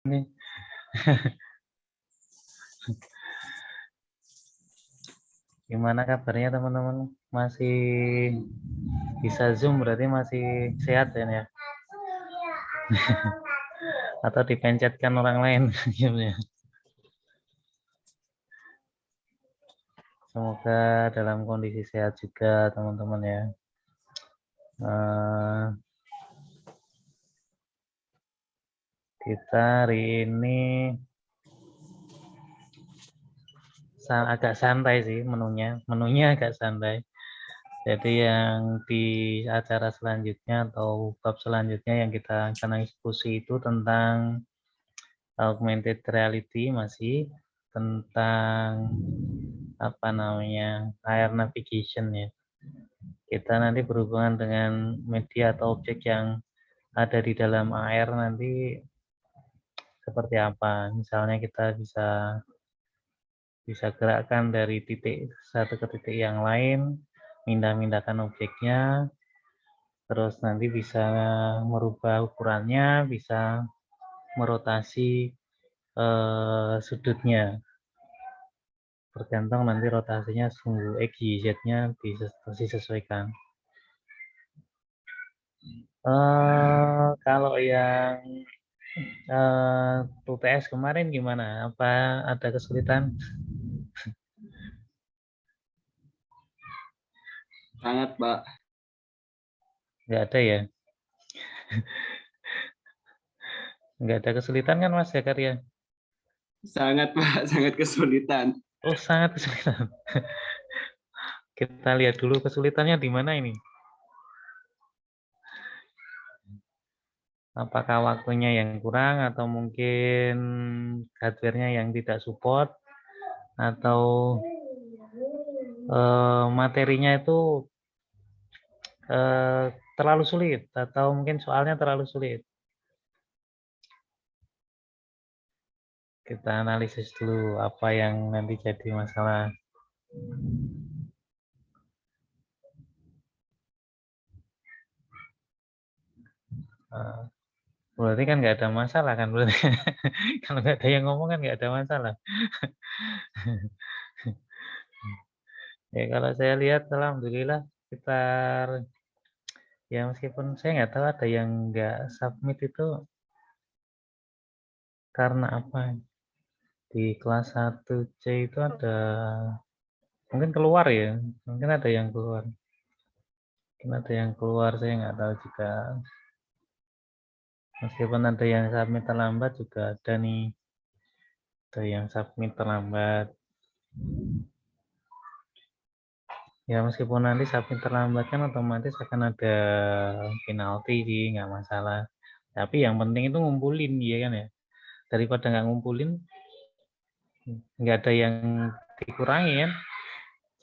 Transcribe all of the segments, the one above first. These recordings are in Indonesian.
nih. Gimana kabarnya teman-teman? Masih bisa Zoom berarti masih sehat ya? Atau dipencetkan orang lain? Semoga dalam kondisi sehat juga teman-teman ya. Kita hari ini agak santai sih menunya agak santai. Jadi yang di acara selanjutnya atau bab selanjutnya yang kita akan diskusi itu tentang augmented reality, masih tentang apa namanya air navigation ya. Kita nanti berhubungan dengan media atau objek yang ada di dalam air nanti seperti apa. Misalnya kita bisa gerakkan dari titik satu ke titik yang lain, pindah-pindahkan objeknya, terus nanti bisa merubah ukurannya, bisa merotasi sudutnya, tergantung nanti rotasinya sumbu X, Y, Z-nya disesuaikan. Kalau yang UTS kemarin gimana? Apa ada kesulitan? Sangat, Pak. Nggak ada ya? Nggak ada kesulitan kan Mas Zakaria? Sangat, Pak. Sangat kesulitan. Oh, sangat kesulitan. Kita lihat dulu kesulitannya di mana ini. Apakah waktunya yang kurang atau mungkin hardware-nya yang tidak support atau materinya itu terlalu sulit atau mungkin soalnya terlalu sulit. Kita analisis dulu apa yang nanti jadi masalah. Berarti kan nggak ada masalah kan berarti. Kalau nggak ada yang ngomong kan nggak ada masalah. Ya kalau saya lihat alhamdulillah sekitar ya meskipun saya nggak tahu ada yang nggak submit itu karena apa. Di kelas 1C itu ada mungkin keluar ya, mungkin ada yang keluar. Mungkin ada yang keluar, saya nggak tahu juga. Meskipun ada yang submit terlambat juga ada nih. Ada yang submit terlambat. Ya meskipun nanti submit terlambat kan otomatis akan ada penalti sih, nggak masalah. Tapi yang penting itu ngumpulin ya kan ya. Daripada nggak ngumpulin, nggak ada yang dikurangi kan.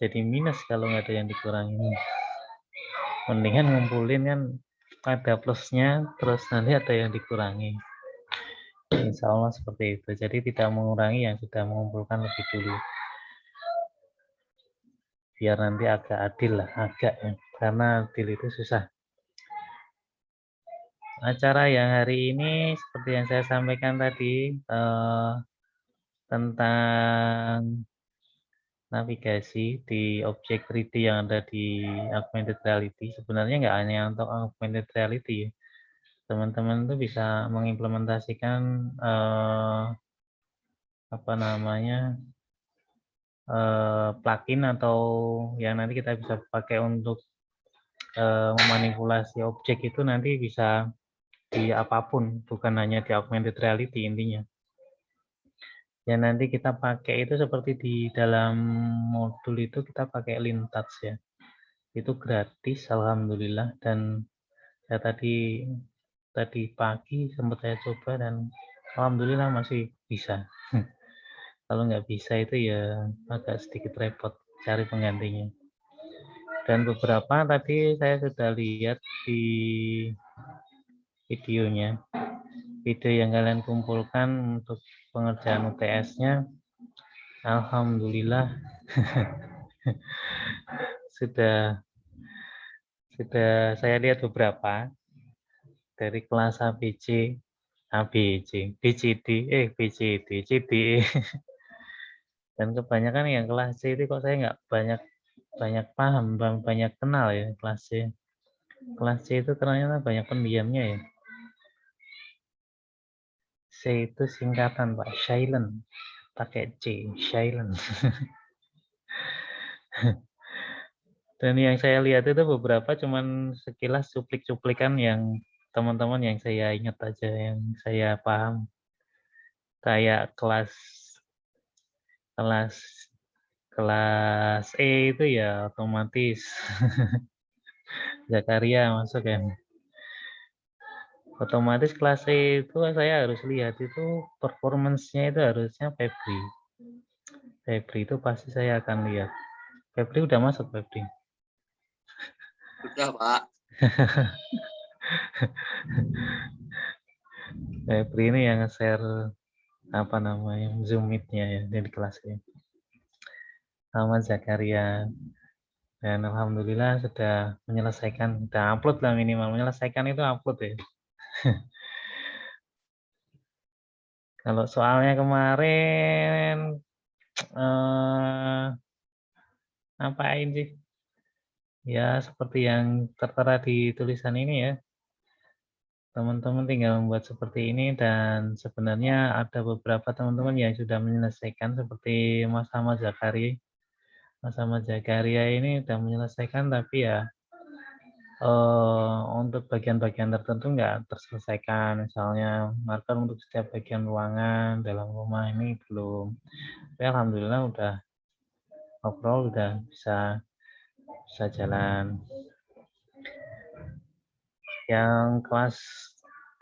Jadi minus kalau nggak ada yang dikurangi. Mendingan ngumpulin kan ada plusnya, terus nanti ada yang dikurangi. Insya Allah seperti itu. Jadi tidak mengurangi yang sudah mengumpulkan lebih dulu. Biar nanti agak adil lah, agak ya. Karena adil itu susah. Acara yang hari ini seperti yang saya sampaikan tadi tentang navigasi di objek 3D yang ada di augmented reality. Sebenarnya nggak hanya untuk augmented reality ya. Teman-teman itu bisa mengimplementasikan apa namanya plugin atau yang nanti kita bisa pakai untuk memanipulasi objek itu nanti bisa di apapun, bukan hanya di augmented reality intinya. Ya nanti kita pakai itu seperti di dalam modul itu kita pakai Lintouch ya. Itu gratis alhamdulillah, dan saya tadi pagi sempat saya coba dan alhamdulillah masih bisa. Kalau nggak bisa itu ya agak sedikit repot cari penggantinya. Dan beberapa tadi saya sudah lihat di videonya, video yang kalian kumpulkan untuk pengerjaan UTS-nya, alhamdulillah sudah saya lihat beberapa dari kelas ABC ABC, BCD, BCD, CDE. Dan kebanyakan yang kelas C itu kok saya nggak banyak banyak paham, banyak kenal ya kelas C. Kelas C itu ternyata banyak pendiamnya ya. C itu singkatan Pak, silent. Pakai C, silent. Dan yang saya lihat itu beberapa cuman sekilas cuplik-cuplikan yang teman-teman yang saya ingat aja, yang saya paham. Kayak kelas kelas kelas E itu ya otomatis Zakaria masuk ya. Otomatis kelas E itu saya harus lihat itu performance-nya itu harusnya Febri. Febri itu pasti saya akan lihat. Febri udah masuk Febri. Udah, Pak. Febri ini yang share apa namanya Zoom meet-nya ya di kelas ini. Sama Zakaria. Dan alhamdulillah sudah menyelesaikan, sudah upload lah minimal. Menyelesaikan itu upload ya. Kalau soalnya kemarin ngapain sih? Ya seperti yang tertera di tulisan ini ya. Teman-teman tinggal membuat seperti ini dan sebenarnya ada beberapa teman-teman yang sudah menyelesaikan seperti Mas Ahmad Zakaria. Mas Ahmad Zakaria ini sudah menyelesaikan tapi ya untuk bagian-bagian tertentu nggak terselesaikan. Misalnya marker untuk setiap bagian ruangan dalam rumah ini belum. Tapi alhamdulillah udah overall udah bisa jalan. Yang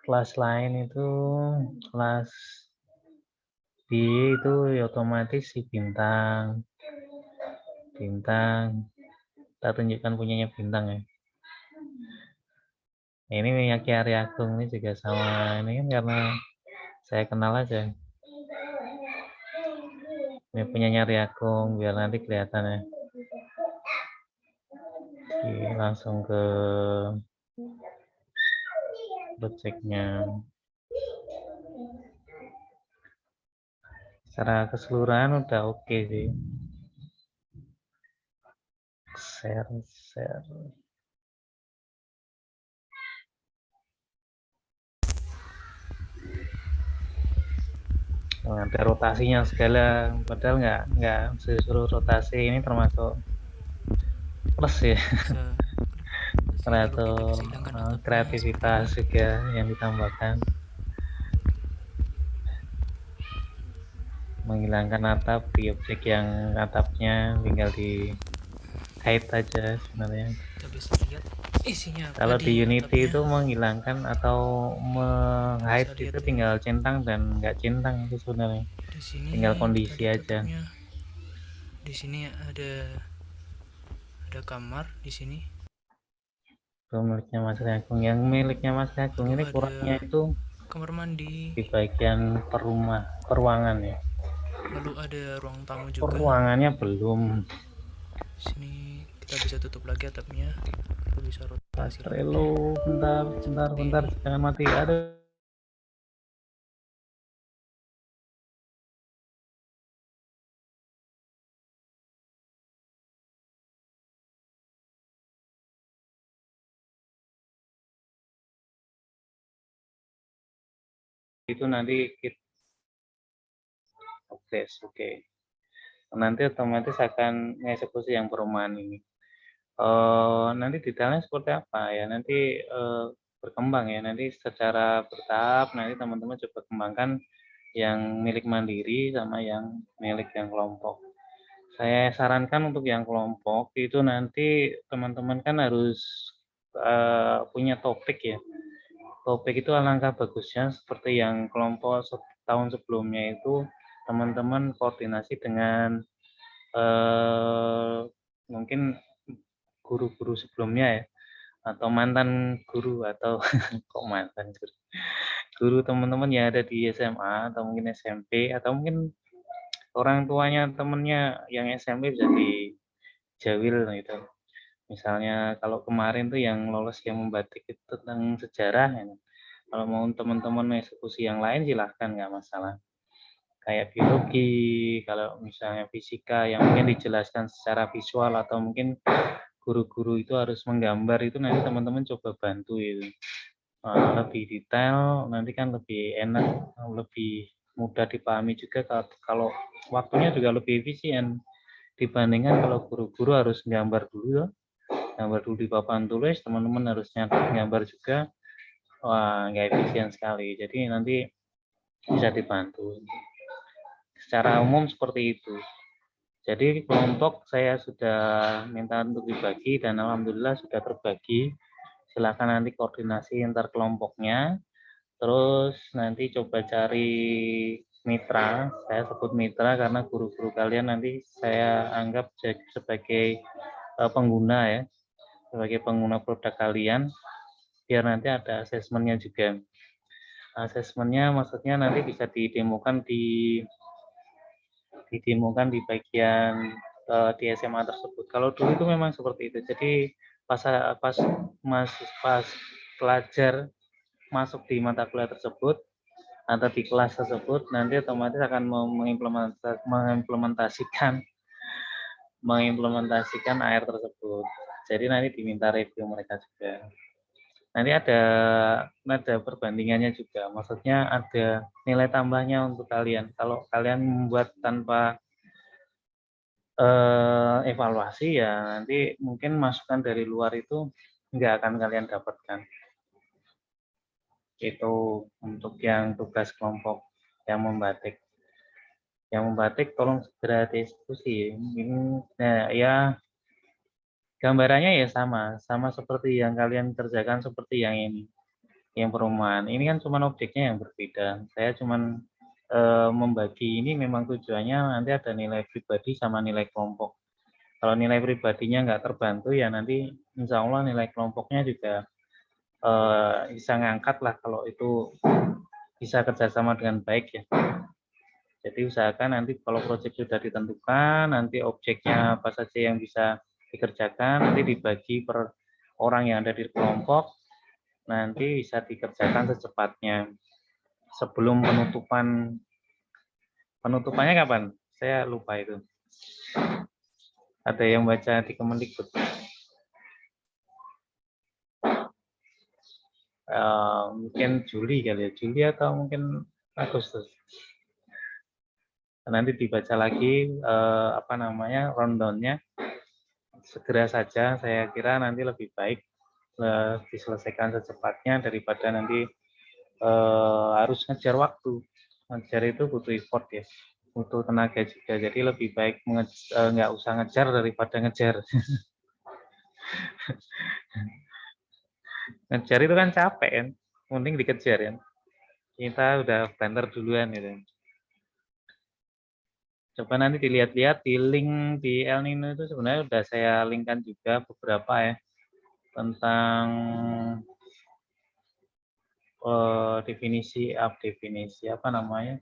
kelas lain itu kelas B itu ya otomatis si bintang kita tunjukkan punyanya bintang ya. Ini Miyaki Arya Agung ini juga sama ini kan karena saya kenal aja. Ini punyanya Arya Agung biar nanti kelihatan ya. Oke, langsung ke projectnya. Secara keseluruhan udah oke sih. Share. Nah, ada rotasinya segala, padahal nggak seluruh rotasi ini termasuk plus ya. Atau kreativitas juga yang ditambahkan. Menghilangkan atap di objek yang atapnya tinggal di hide aja sebenarnya. Kita bisa lihat isinya apa Kalau di Unity atapnya. itu menghilangkan atau hide itu tinggal centang dan nggak centang itu sebenarnya. Di sini Tinggal kondisi aja. atapnya. Di sini ada kamar di sini. Itu miliknya Mas Agung. Yang miliknya Mas Agung ini kurangnya itu kamar mandi di bagian peruangan ya. Lalu ada ruang tamu juga. Peruangannya belum. Sini kita bisa tutup lagi atapnya. Kita bisa rotasi lagi. Trello, bentar, jangan mati. Ada. Itu nanti kita oke. Nanti otomatis akan mengeksekusi yang perumahan ini. Nanti detailnya seperti apa ya? Nanti berkembang ya. Nanti secara bertahap nanti teman-teman coba kembangkan yang milik mandiri sama yang milik yang kelompok. Saya sarankan untuk yang kelompok itu nanti teman-teman kan harus punya topik ya. Topik itu alangkah bagusnya seperti yang kelompok tahun sebelumnya itu teman-teman koordinasi dengan mungkin guru-guru sebelumnya ya atau mantan guru atau kok mantan guru teman-teman yang ada di SMA atau mungkin SMP atau mungkin orang tuanya temennya yang SMP bisa dijawil gitu. Misalnya kalau kemarin tuh yang lolos yang membatik itu tentang sejarah ya. Kalau mau teman-teman eksekusi yang lain silahkan, nggak masalah. Kayak biologi, kalau misalnya fisika yang mungkin dijelaskan secara visual atau mungkin guru-guru itu harus menggambar, itu nanti teman-teman coba bantu itu. Lebih detail, nanti kan lebih enak, lebih mudah dipahami juga kalau waktunya juga lebih efisien dibandingkan kalau guru-guru harus gambar dulu ya. Gambar dulu di papan tulis, teman-teman harus nyatet gambar juga. Wah, nggak efisien sekali. Jadi nanti bisa dibantu. Secara umum seperti itu. Jadi kelompok saya sudah minta untuk dibagi dan alhamdulillah sudah terbagi. Silakan nanti koordinasi antar kelompoknya. Terus nanti coba cari mitra. Saya sebut mitra karena guru-guru kalian nanti saya anggap sebagai pengguna ya, sebagai pengguna produk kalian. Biar nanti ada asesmennya juga. Asesmennya maksudnya nanti bisa didemokan di bagian di SMA tersebut. Kalau dulu itu memang seperti itu. Jadi pas pas pelajar masuk di mata kuliah tersebut atau di kelas tersebut, nanti otomatis akan mengimplementasikan AR tersebut. Jadi nanti diminta review mereka juga. Nanti ada perbandingannya juga. Maksudnya ada nilai tambahnya untuk kalian. Kalau kalian membuat tanpa evaluasi ya nanti mungkin masukan dari luar itu nggak akan kalian dapatkan. Itu untuk yang tugas kelompok yang membatik. Yang membatik tolong segera dieksekusi. Nah, ya gambarannya ya sama seperti yang kalian kerjakan seperti yang ini, yang perumahan. Ini kan cuma objeknya yang berbeda. Saya cuma membagi ini memang tujuannya nanti ada nilai pribadi sama nilai kelompok. Kalau nilai pribadinya nggak terbantu ya nanti insya Allah nilai kelompoknya juga bisa ngangkat lah kalau itu bisa kerjasama dengan baik ya. Jadi usahakan nanti kalau proyek sudah ditentukan, nanti objeknya apa saja yang bisa dikerjakan, nanti dibagi per orang yang ada di kelompok, nanti bisa dikerjakan secepatnya. Sebelum penutupannya kapan? Saya lupa itu. Ada yang baca di Kemendikbud. Mungkin Juli kali ya, Juli atau mungkin Agustus. Nanti dibaca lagi rundown-nya. Segera saja, saya kira nanti lebih baik diselesaikan secepatnya daripada nanti harus ngejar waktu. Ngejar itu butuh effort ya, butuh tenaga juga. Jadi lebih baik nggak usah ngejar daripada ngejar. Ngejar itu kan capek kan, mending dikejar ya. Kita udah banter duluan gitu. Coba nanti dilihat-lihat di link di El Nino itu sebenarnya udah saya linkkan juga beberapa ya tentang definisi apa namanya,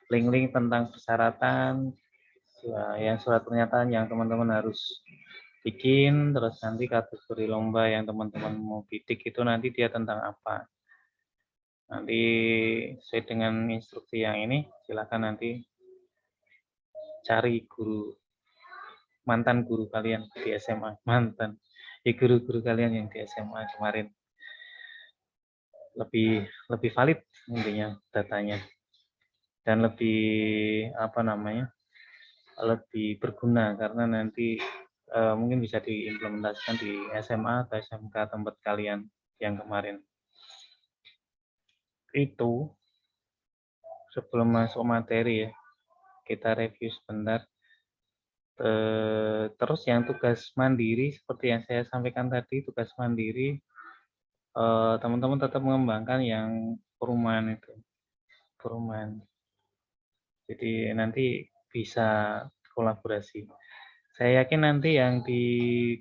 link-link tentang persyaratan yang surat pernyataan yang teman-teman harus bikin, terus nanti kategori lomba yang teman-teman mau bidik itu nanti dia tentang apa. Nanti sesuai dengan instruksi yang ini, silakan nanti cari mantan guru kalian di SMA, guru-guru kalian yang di SMA kemarin lebih valid intinya datanya dan lebih lebih berguna karena nanti mungkin bisa diimplementasikan di SMA atau SMK tempat kalian yang kemarin. Itu sebelum masuk materi ya, kita review sebentar. Terus yang tugas mandiri seperti yang saya sampaikan tadi, tugas mandiri teman-teman tetap mengembangkan yang perumahan itu, perumahan. Jadi nanti bisa kolaborasi. Saya yakin nanti yang di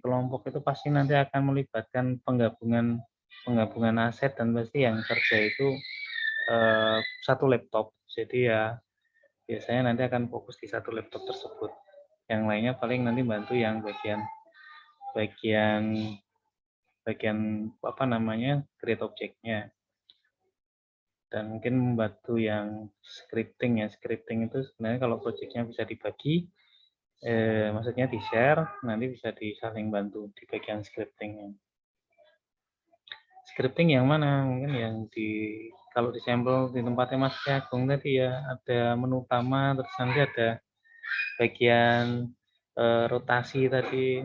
kelompok itu pasti nanti akan melibatkan penggabungan aset dan pasti yang kerja itu satu laptop. Jadi ya biasanya nanti akan fokus di satu laptop tersebut. Yang lainnya paling nanti bantu yang bagian create objeknya. dan mungkin membantu yang scripting ya. Scripting itu sebenarnya kalau projectnya bisa dibagi, maksudnya di-share, nanti bisa saling bantu di bagian scriptingnya. Scripting yang mana? Mungkin yang kalau di sampel di tempatnya Mas Agung tadi ya, ada menu utama, terus nanti ada bagian rotasi tadi,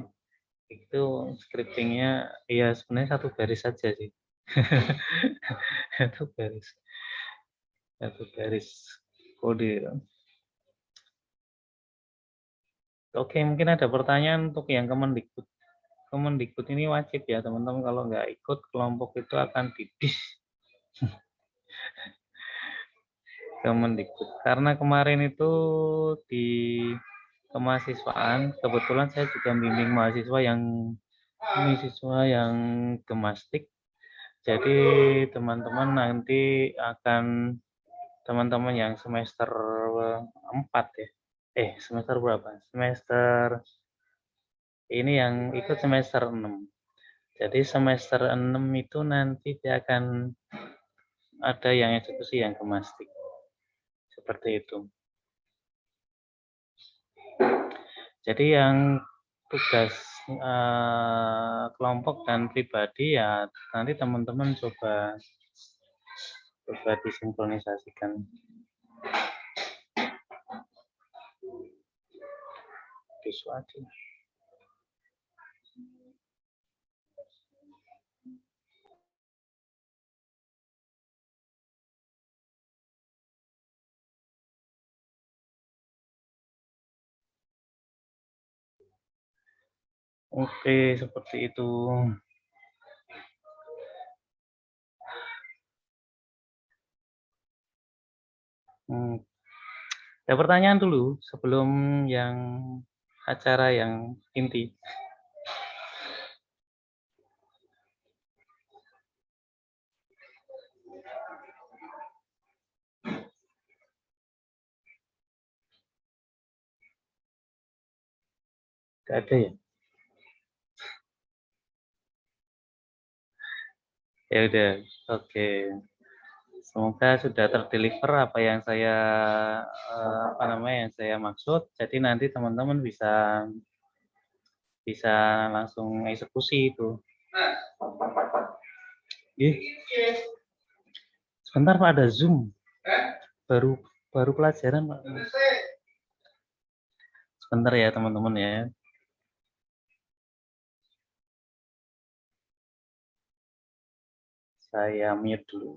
itu scriptingnya ya sebenarnya satu garis saja sih. Satu garis kode. Oke, mungkin ada pertanyaan untuk yang Kemendikbud. Kemendikbud ini wajib ya teman-teman, kalau nggak ikut kelompok itu akan didis. Kemendikbud. Karena kemarin itu di kemahasiswaan, kebetulan saya juga bimbing mahasiswa yang gemastik. Jadi teman-teman nanti akan teman-teman yang semester 4 ya. Semester berapa? Semester ini yang ikut semester 6. Jadi semester 6 itu nanti dia akan ada yang eksekusi yang gemastik. Seperti itu. Jadi yang tugas kelompok dan pribadi ya nanti teman-teman coba disinkronisasikan. Biswati. Oke, seperti itu. Ada pertanyaan dulu sebelum yang acara yang inti. Tidak ada ya? Ya udah, oke. Semoga sudah terdeliver apa yang saya maksud. Jadi nanti teman-teman bisa langsung eksekusi itu. Sebentar Pak, ada Zoom. Baru pelajaran Pak. Sebentar ya teman-teman ya. Saya mute dulu.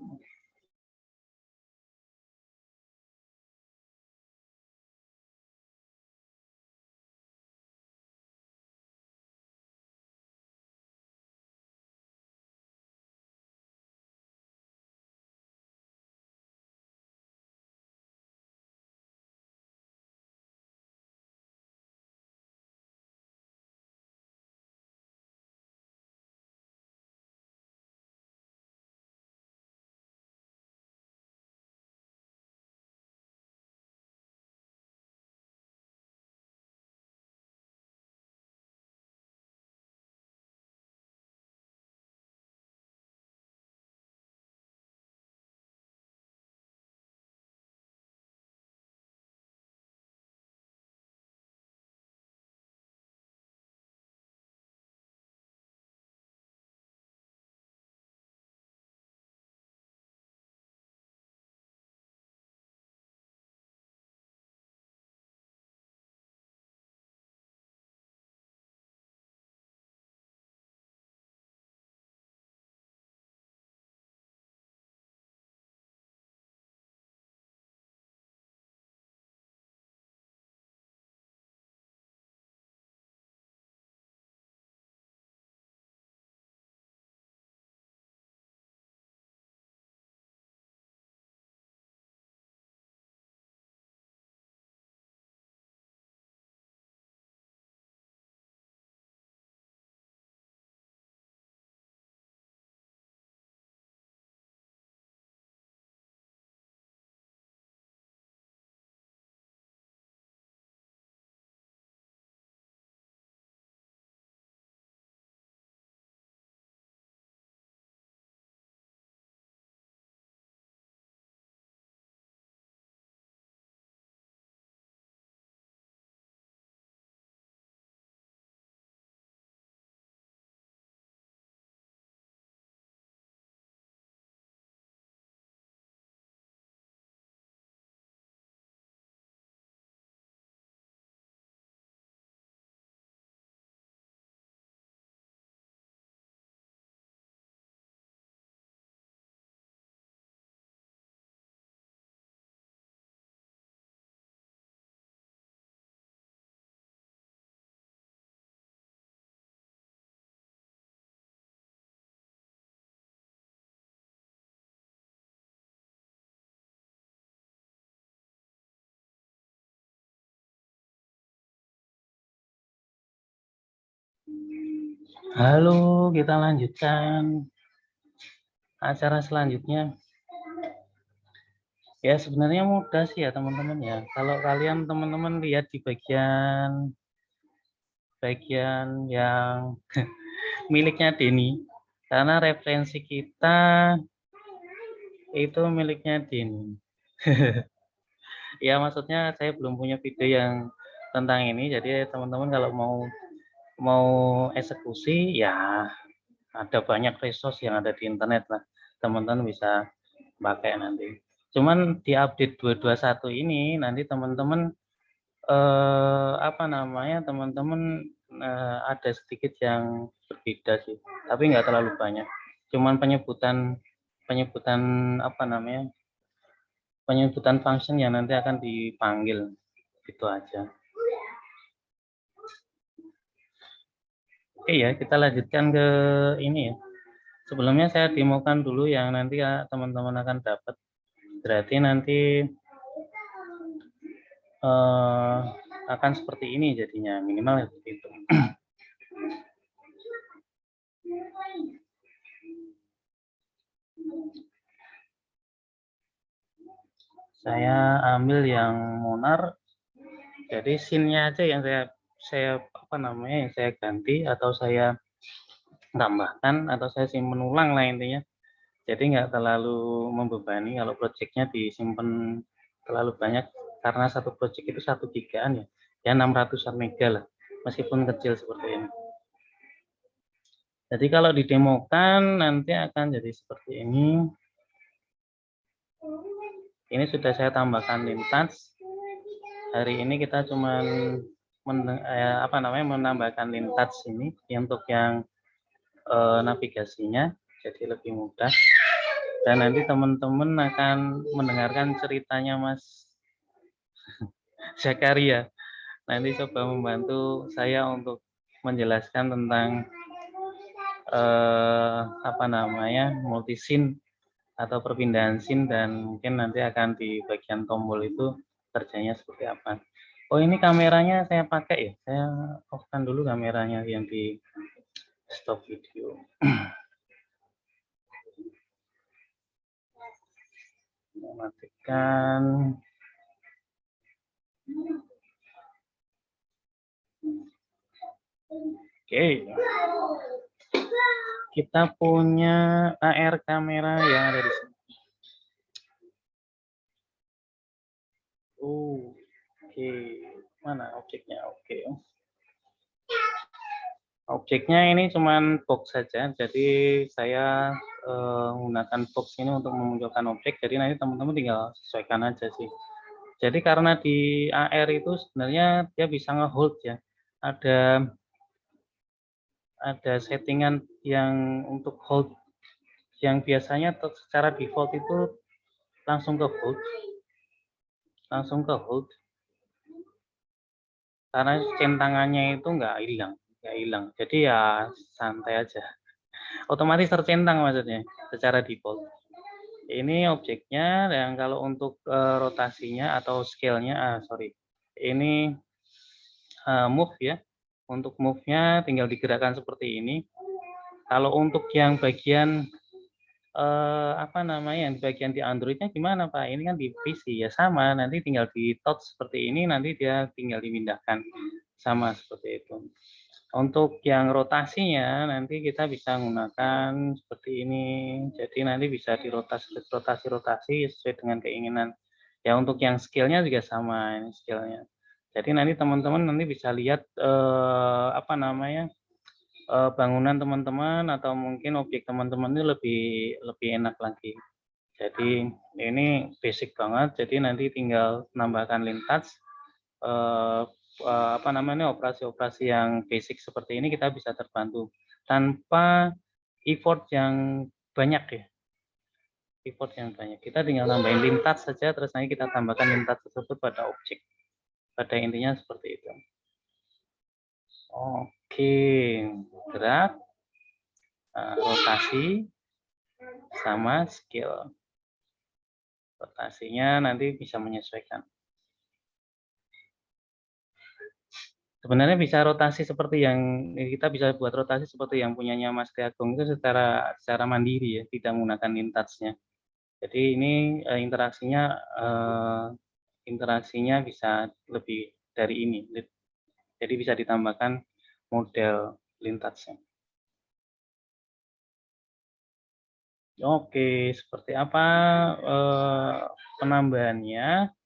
Halo, kita lanjutkan acara selanjutnya. Ya sebenarnya mudah sih ya teman-teman ya. Kalau kalian teman-teman lihat di bagian yang miliknya Denny, karena referensi kita itu miliknya Denny. Ya maksudnya saya belum punya video yang tentang ini, jadi teman-teman kalau mau eksekusi ya ada banyak resource yang ada di internet lah, teman-teman bisa pakai nanti. Cuman di update 221 ini nanti teman-teman teman-teman ada sedikit yang berbeda sih, tapi nggak terlalu banyak. Cuman penyebutan penyebutan function yang nanti akan dipanggil gitu aja. Oke ya, kita lanjutkan ke ini ya. Sebelumnya saya demokan dulu yang nanti ya teman-teman akan dapat. Berarti nanti akan seperti ini jadinya, minimal seperti itu. Saya ambil yang Monar, jadi scene-nya aja yang saya ganti atau saya tambahkan atau saya simpen ulang lah intinya. Jadi nggak terlalu membebani kalau projectnya disimpan terlalu banyak, karena satu project itu 1 gigaan ya 600 mega lah, meskipun kecil seperti ini. Jadi kalau didemokan nanti akan jadi seperti ini. Ini sudah saya tambahkan lintas. Hari ini kita cuman menambahkan lintas ini untuk yang navigasinya, jadi lebih mudah. Dan nanti teman-teman akan mendengarkan ceritanya Mas Zakaria. Nanti coba membantu saya untuk menjelaskan tentang multi-scene atau perpindahan scene, dan mungkin nanti akan di bagian tombol itu kerjanya seperti apa. Oh ini kameranya saya pakai ya, saya off-kan dulu kameranya yang di stop video. Matikan. Oke. Kita punya AR kamera yang ada di sini. Oke, mana objeknya? Oke. Objeknya ini cuman box saja, jadi saya menggunakan box ini untuk memunculkan objek, jadi nanti teman-teman tinggal sesuaikan aja sih. Jadi karena di AR itu sebenarnya dia bisa nge-hold ya, ada settingan yang untuk hold, yang biasanya secara default itu langsung ke hold, karena centangannya itu nggak hilang, jadi ya santai aja, otomatis tercentang maksudnya secara default. Ini objeknya, dan kalau untuk rotasinya atau scale-nya, ini move ya. Untuk move-nya tinggal digerakkan seperti ini. Kalau untuk yang bagian yang bagian di Android-nya gimana Pak? Ini kan di PC ya sama, nanti tinggal di touch seperti ini, nanti dia tinggal dipindahkan, sama seperti itu. Untuk yang rotasinya nanti kita bisa menggunakan seperti ini, jadi nanti bisa dirotasi sesuai dengan keinginan. Ya untuk yang scale-nya juga sama, ini scale-nya. Jadi nanti teman-teman nanti bisa lihat bangunan teman-teman atau mungkin objek teman-teman ini lebih enak lagi. Jadi ini basic banget, jadi nanti tinggal nambahkan lintas, operasi-operasi yang basic seperti ini kita bisa terbantu tanpa effort yang banyak ya. Kita tinggal nambahin lintas saja, terus nanti kita tambahkan lintas tersebut pada objek. Pada intinya seperti itu. Oke, gerak, rotasi, sama scale. Rotasinya nanti bisa menyesuaikan. Sebenarnya bisa rotasi seperti yang kita bisa buat rotasi seperti yang punyanya Mas Agung itu secara mandiri ya, tidak menggunakan intouch-nya. Jadi ini interaksinya bisa lebih dari ini. Jadi bisa ditambahkan model lintasnya. Oke, seperti apa penambahannya?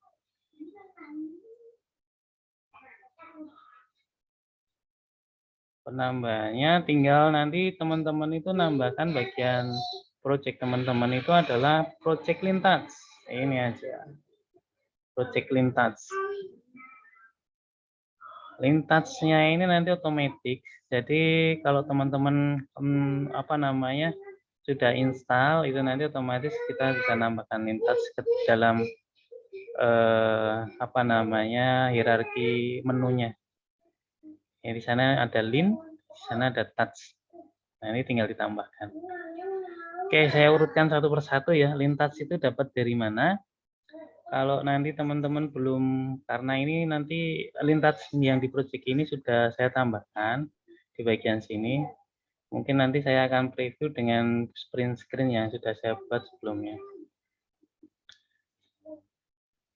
Penambahannya tinggal nanti teman-teman itu nambahkan bagian project teman-teman itu adalah project lintas. Ini aja. Project lintas. Lintasnya ini nanti otomatis. Jadi kalau teman-teman sudah install itu nanti otomatis kita bisa nambahkan lintas ke dalam hierarki menunya. Ya, di sana ada link, di sana ada touch. Nah, ini tinggal ditambahkan. Oke, saya urutkan satu persatu ya. Lintas itu dapat dari mana? Kalau nanti teman-teman belum, karena ini nanti lintas yang di project ini sudah saya tambahkan di bagian sini. Mungkin nanti saya akan preview dengan print screen yang sudah saya buat sebelumnya.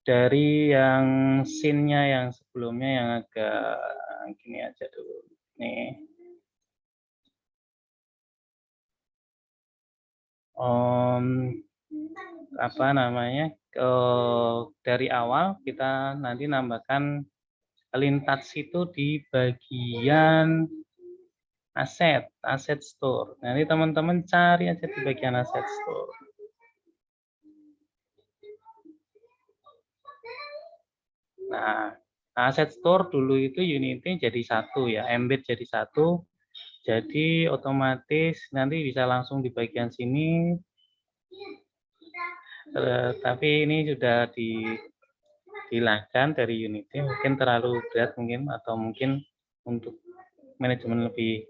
Dari yang scene-nya yang sebelumnya yang agak gini aja dulu. Nih. Dari awal kita nanti nambahkan lintas itu di bagian aset store. Nanti teman-teman cari aja di bagian aset store. Nah, aset store dulu itu Unity jadi satu ya, embed jadi satu. Jadi otomatis nanti bisa langsung di bagian sini. Tapi ini sudah dihilangkan dari Unity, mungkin terlalu berat mungkin, atau mungkin untuk manajemen lebih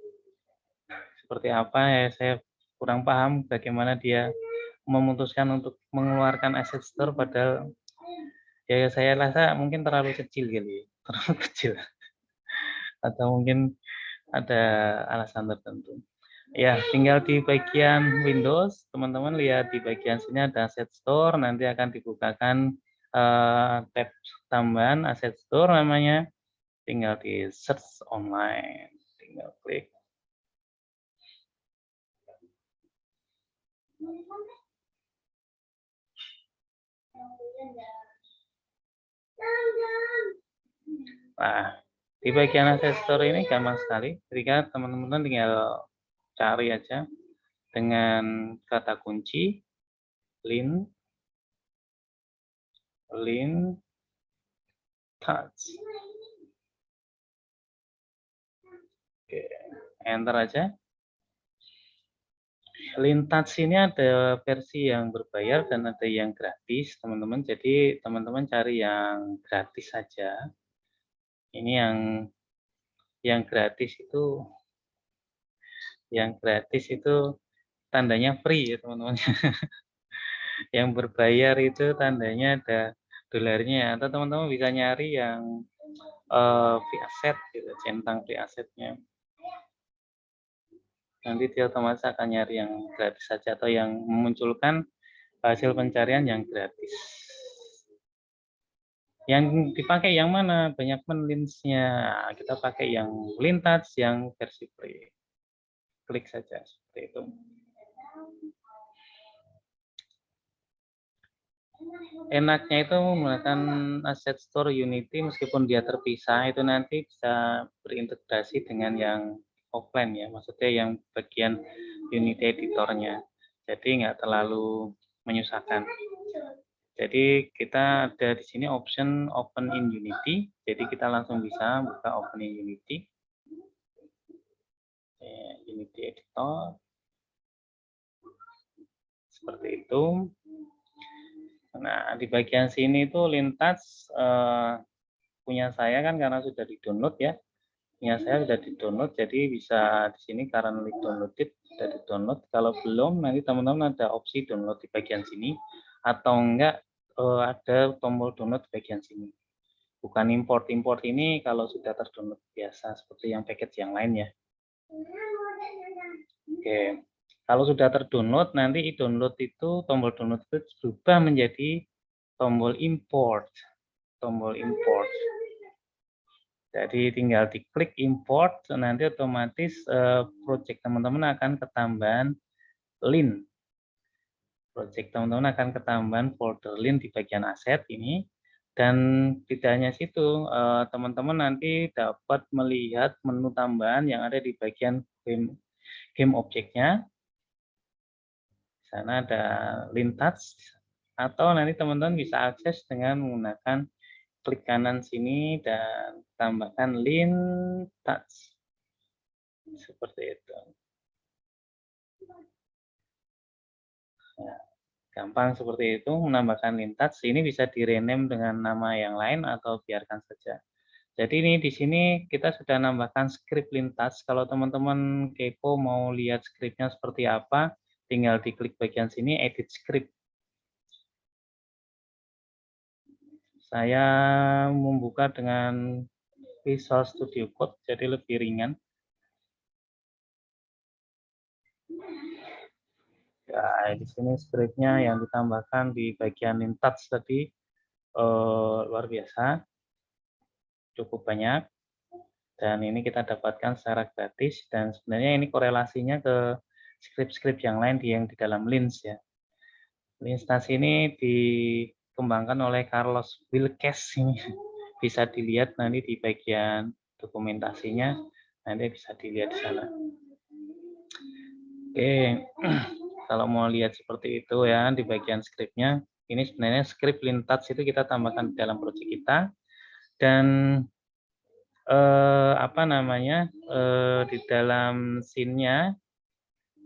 seperti apa ya, saya kurang paham bagaimana dia memutuskan untuk mengeluarkan asset store, padahal ya saya rasa mungkin terlalu kecil kali, terlalu kecil, atau mungkin ada alasan tertentu. Ya, tinggal di bagian Windows, teman-teman lihat di bagian sini ada Asset Store, nanti akan dibukakan tab tambahan Asset Store namanya, tinggal di search online, tinggal klik. Nah, di bagian Asset Store ini gampang sekali, ketika teman-teman tinggal cari aja dengan kata kunci link touch. Oke, enter aja. Lintas ini ada versi yang berbayar dan ada yang gratis, teman-teman. Jadi teman-teman cari yang gratis saja. Ini yang gratis itu tandanya free ya, teman-teman. Yang berbayar itu tandanya ada dolarnya, atau teman-teman bisa nyari yang free asset gitu, centang free assetnya. Nanti dia otomatis akan nyari yang gratis saja atau yang memunculkan hasil pencarian yang gratis. Yang dipakai yang mana? Banyak linksnya. Kita pakai yang lintas, yang versi free. Klik saja seperti itu. Enaknya itu menggunakan Asset Store Unity, meskipun dia terpisah, itu nanti bisa berintegrasi dengan yang offline ya, maksudnya yang bagian Unity editornya. Jadi nggak terlalu menyusahkan. Jadi kita ada di sini option Open in Unity. Jadi kita langsung bisa buka Open in Unity. Unity editor. Seperti itu. Nah, di bagian sini itu lintas punya saya kan karena sudah di-download ya. Punya saya sudah di-download, jadi bisa di sini currently downloaded, sudah di-download. Kalau belum, nanti teman-teman ada opsi download di bagian sini, atau enggak ada tombol download di bagian sini. bukan import. Import ini kalau sudah terdownload biasa seperti yang package yang lain ya. Oke. Kalau sudah terdownload, nanti download itu, tombol download itu berubah menjadi tombol import. Tombol import. Jadi tinggal diklik import, nanti otomatis project teman-teman akan ketambahan link. Project teman-teman akan ketambahan folder link di bagian aset ini. Dan tidak hanya situ, teman-teman nanti dapat melihat menu tambahan yang ada di bagian game objeknya. Di sana ada link touch, atau nanti teman-teman bisa akses dengan menggunakan klik kanan sini dan tambahkan link touch. Seperti itu. Nah, gampang seperti itu menambahkan link touch. Ini bisa di-rename dengan nama yang lain atau biarkan saja. Jadi ini di sini kita sudah nambahkan script link touch. Kalau teman-teman kepo mau lihat scriptnya seperti apa, tinggal diklik bagian sini edit script. Saya membuka dengan Visual Studio Code, jadi lebih ringan. Ya, di sini scriptnya yang ditambahkan di bagian link touch tadi luar biasa, cukup banyak. Dan ini kita dapatkan secara gratis, dan sebenarnya ini korelasinya ke script-script yang lain yang di dalam Lins ya. Linstas ini dikembangkan oleh Carlos Wilkes ini. Bisa dilihat nanti di bagian dokumentasinya, nanti bisa dilihat di sana. Oke, kalau mau lihat seperti itu ya di bagian scriptnya, ini sebenarnya script link touch itu kita tambahkan di dalam project kita, dan apa namanya, di dalam scene-nya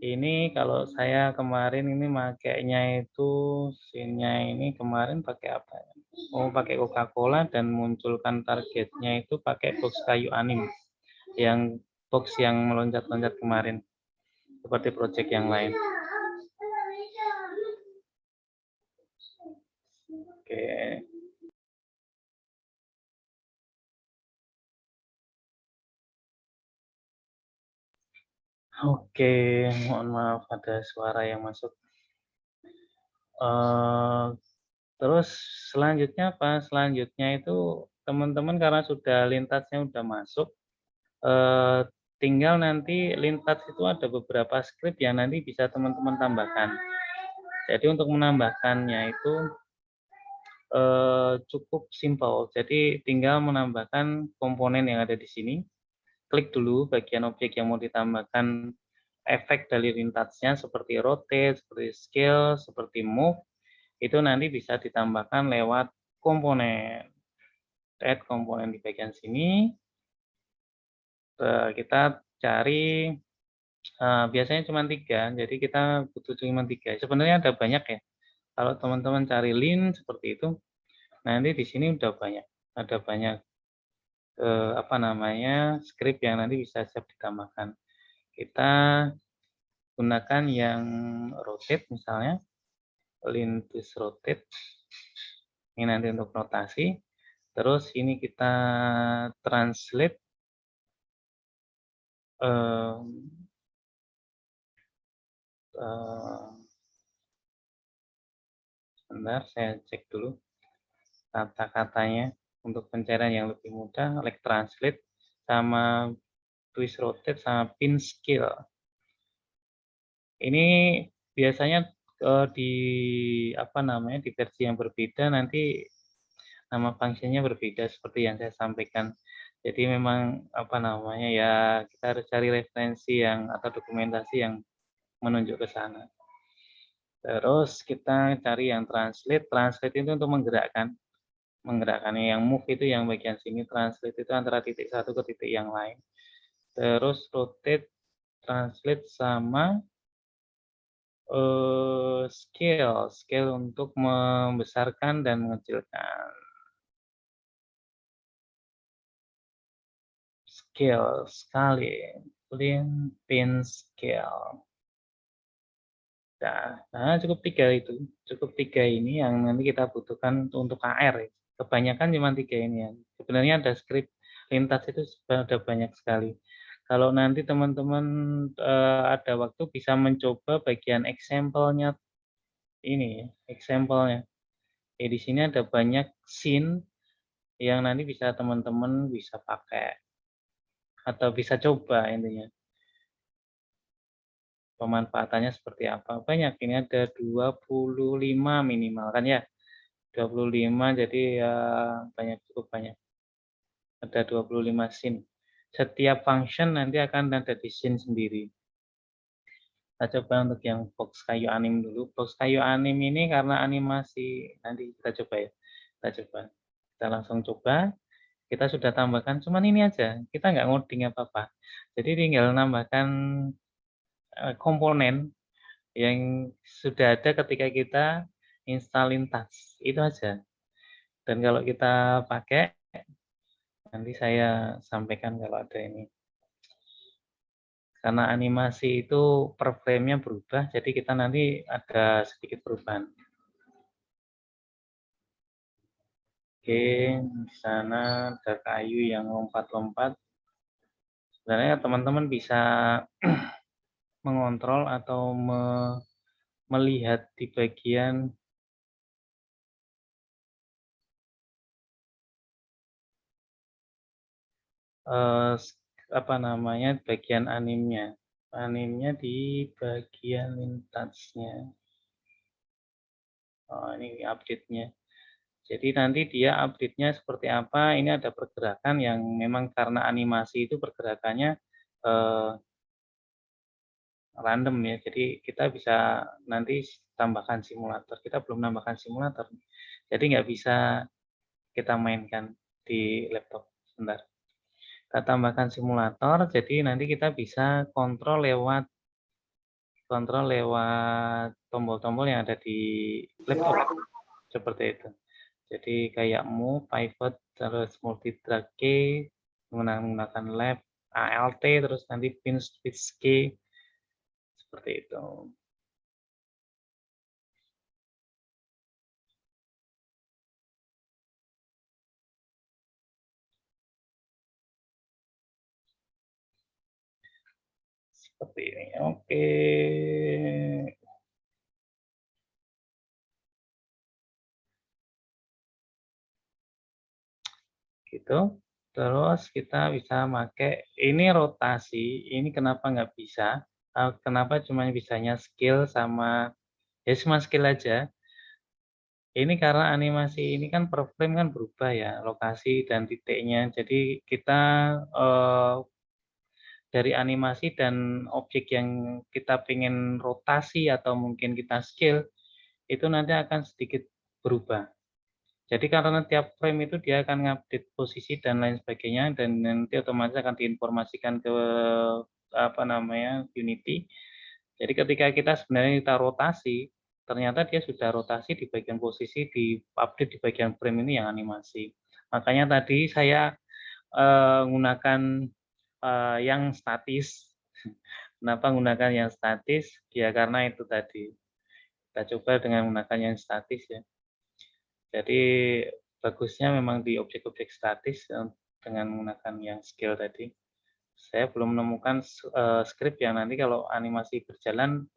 ini kalau saya kemarin ini makainya itu scene-nya ini kemarin pakai apa ya? Oh, pakai Coca-Cola dan munculkan targetnya itu pakai box kayu anim, yang box yang meloncat-loncat kemarin, seperti project yang lain. Oke. Oke, mohon maaf ada suara yang masuk. Terus selanjutnya apa? Selanjutnya itu teman-teman karena sudah lintasnya udah masuk, tinggal nanti lintas itu ada beberapa script yang nanti bisa teman-teman tambahkan. Jadi untuk menambahkannya itu cukup simpel. Jadi tinggal menambahkan komponen yang ada di sini. Klik dulu bagian objek yang mau ditambahkan efek dari lintasnya seperti rotate, seperti scale, seperti move. Itu nanti bisa ditambahkan lewat komponen. Add komponen di bagian sini. Kita cari biasanya cuma 3, jadi kita butuh cuma 3. Sebenarnya ada banyak ya. Kalau teman-teman cari link seperti itu, nanti di sini udah banyak. Ada banyak apa namanya script yang nanti bisa siap ditambahkan. Kita gunakan yang rotate misalnya, lintus rotate. Ini nanti untuk rotasi. Terus ini kita translate sebentar saya cek dulu kata-katanya untuk pencarian yang lebih mudah, like translate sama twist rotate sama pin scale. Ini biasanya di apa namanya di versi yang berbeda nanti nama fungsinya berbeda seperti yang saya sampaikan. Jadi memang apa namanya ya kita harus cari referensi yang atau dokumentasi yang menunjuk ke sana. Terus kita cari yang translate. Translate itu untuk menggerakkannya. Yang move itu yang bagian sini, translate itu antara titik satu ke titik yang lain. Terus rotate, translate sama scale. Scale untuk membesarkan dan mengecilkan. Scale, sekali. Pin scale. Nah, cukup 3 itu. Cukup 3 ini yang nanti kita butuhkan untuk KR. Kebanyakan cuma 3 ini ya. sebenarnya ada script lintas itu sudah banyak sekali. Kalau nanti teman-teman ada waktu bisa mencoba bagian example-nya ini, example-nya. Di sini ada banyak scene yang nanti bisa teman-teman bisa pakai atau bisa coba intinya. Pemanfaatannya seperti apa? Banyak, ini ada 25 minimal kan ya. 25 jadi ya banyak, cukup banyak. Ada 25 scene. Setiap function nanti akan ada di scene sendiri. Kita coba untuk yang box kayu anim dulu. Box kayu anim ini karena animasi, nanti kita coba ya. Kita coba. Kita langsung coba. Kita sudah tambahkan, cuman ini aja. Kita nggak ngoding apa-apa. Jadi tinggal nambahkan komponen yang sudah ada ketika kita install lintas. Itu aja. Dan kalau kita pakai, nanti saya sampaikan kalau ada ini. Karena animasi itu per frame-nya berubah, jadi kita nanti ada sedikit perubahan. Oke, di sana ada kayu yang lompat-lompat. Sebenarnya teman-teman bisa mengontrol atau melihat di bagian apa namanya, bagian animnya. Animnya di bagian lintasnya. Oh, ini update-nya. Jadi nanti dia update-nya seperti apa, ini ada pergerakan yang memang karena animasi itu pergerakannya random ya. Jadi kita bisa nanti tambahkan simulator. Kita belum nambahkan simulator. Jadi nggak bisa kita mainkan di laptop. Sebentar. Kita tambahkan simulator, jadi nanti kita bisa kontrol lewat tombol-tombol yang ada di laptop. Seperti itu. Jadi kayak move, pivot, terus multi track key, menggunakan left, ALT, terus nanti pin switch key, seperti itu. Seperti ini, oke. Gitu. Terus kita bisa pakai, ini rotasi, ini kenapa nggak bisa? Kenapa cuma bisanya skill sama, ya cuma skill aja. Ini karena animasi ini kan per frame kan berubah ya, lokasi dan titiknya. Jadi kita dari animasi dan objek yang kita pengen rotasi atau mungkin kita scale, itu nanti akan sedikit berubah. Jadi karena tiap frame itu dia akan ngupdate posisi dan lain sebagainya, dan nanti otomatis akan diinformasikan ke apa namanya Unity. Jadi ketika kita sebenarnya kita rotasi, ternyata dia sudah rotasi di bagian posisi, di update di bagian frame ini yang animasi. Makanya tadi saya menggunakan yang statis. Kenapa menggunakan yang statis? Ya karena itu tadi. Kita coba dengan menggunakan yang statis ya. Jadi bagusnya memang di objek-objek statis dengan menggunakan yang scale tadi. Saya belum menemukan script yang nanti kalau animasi berjalan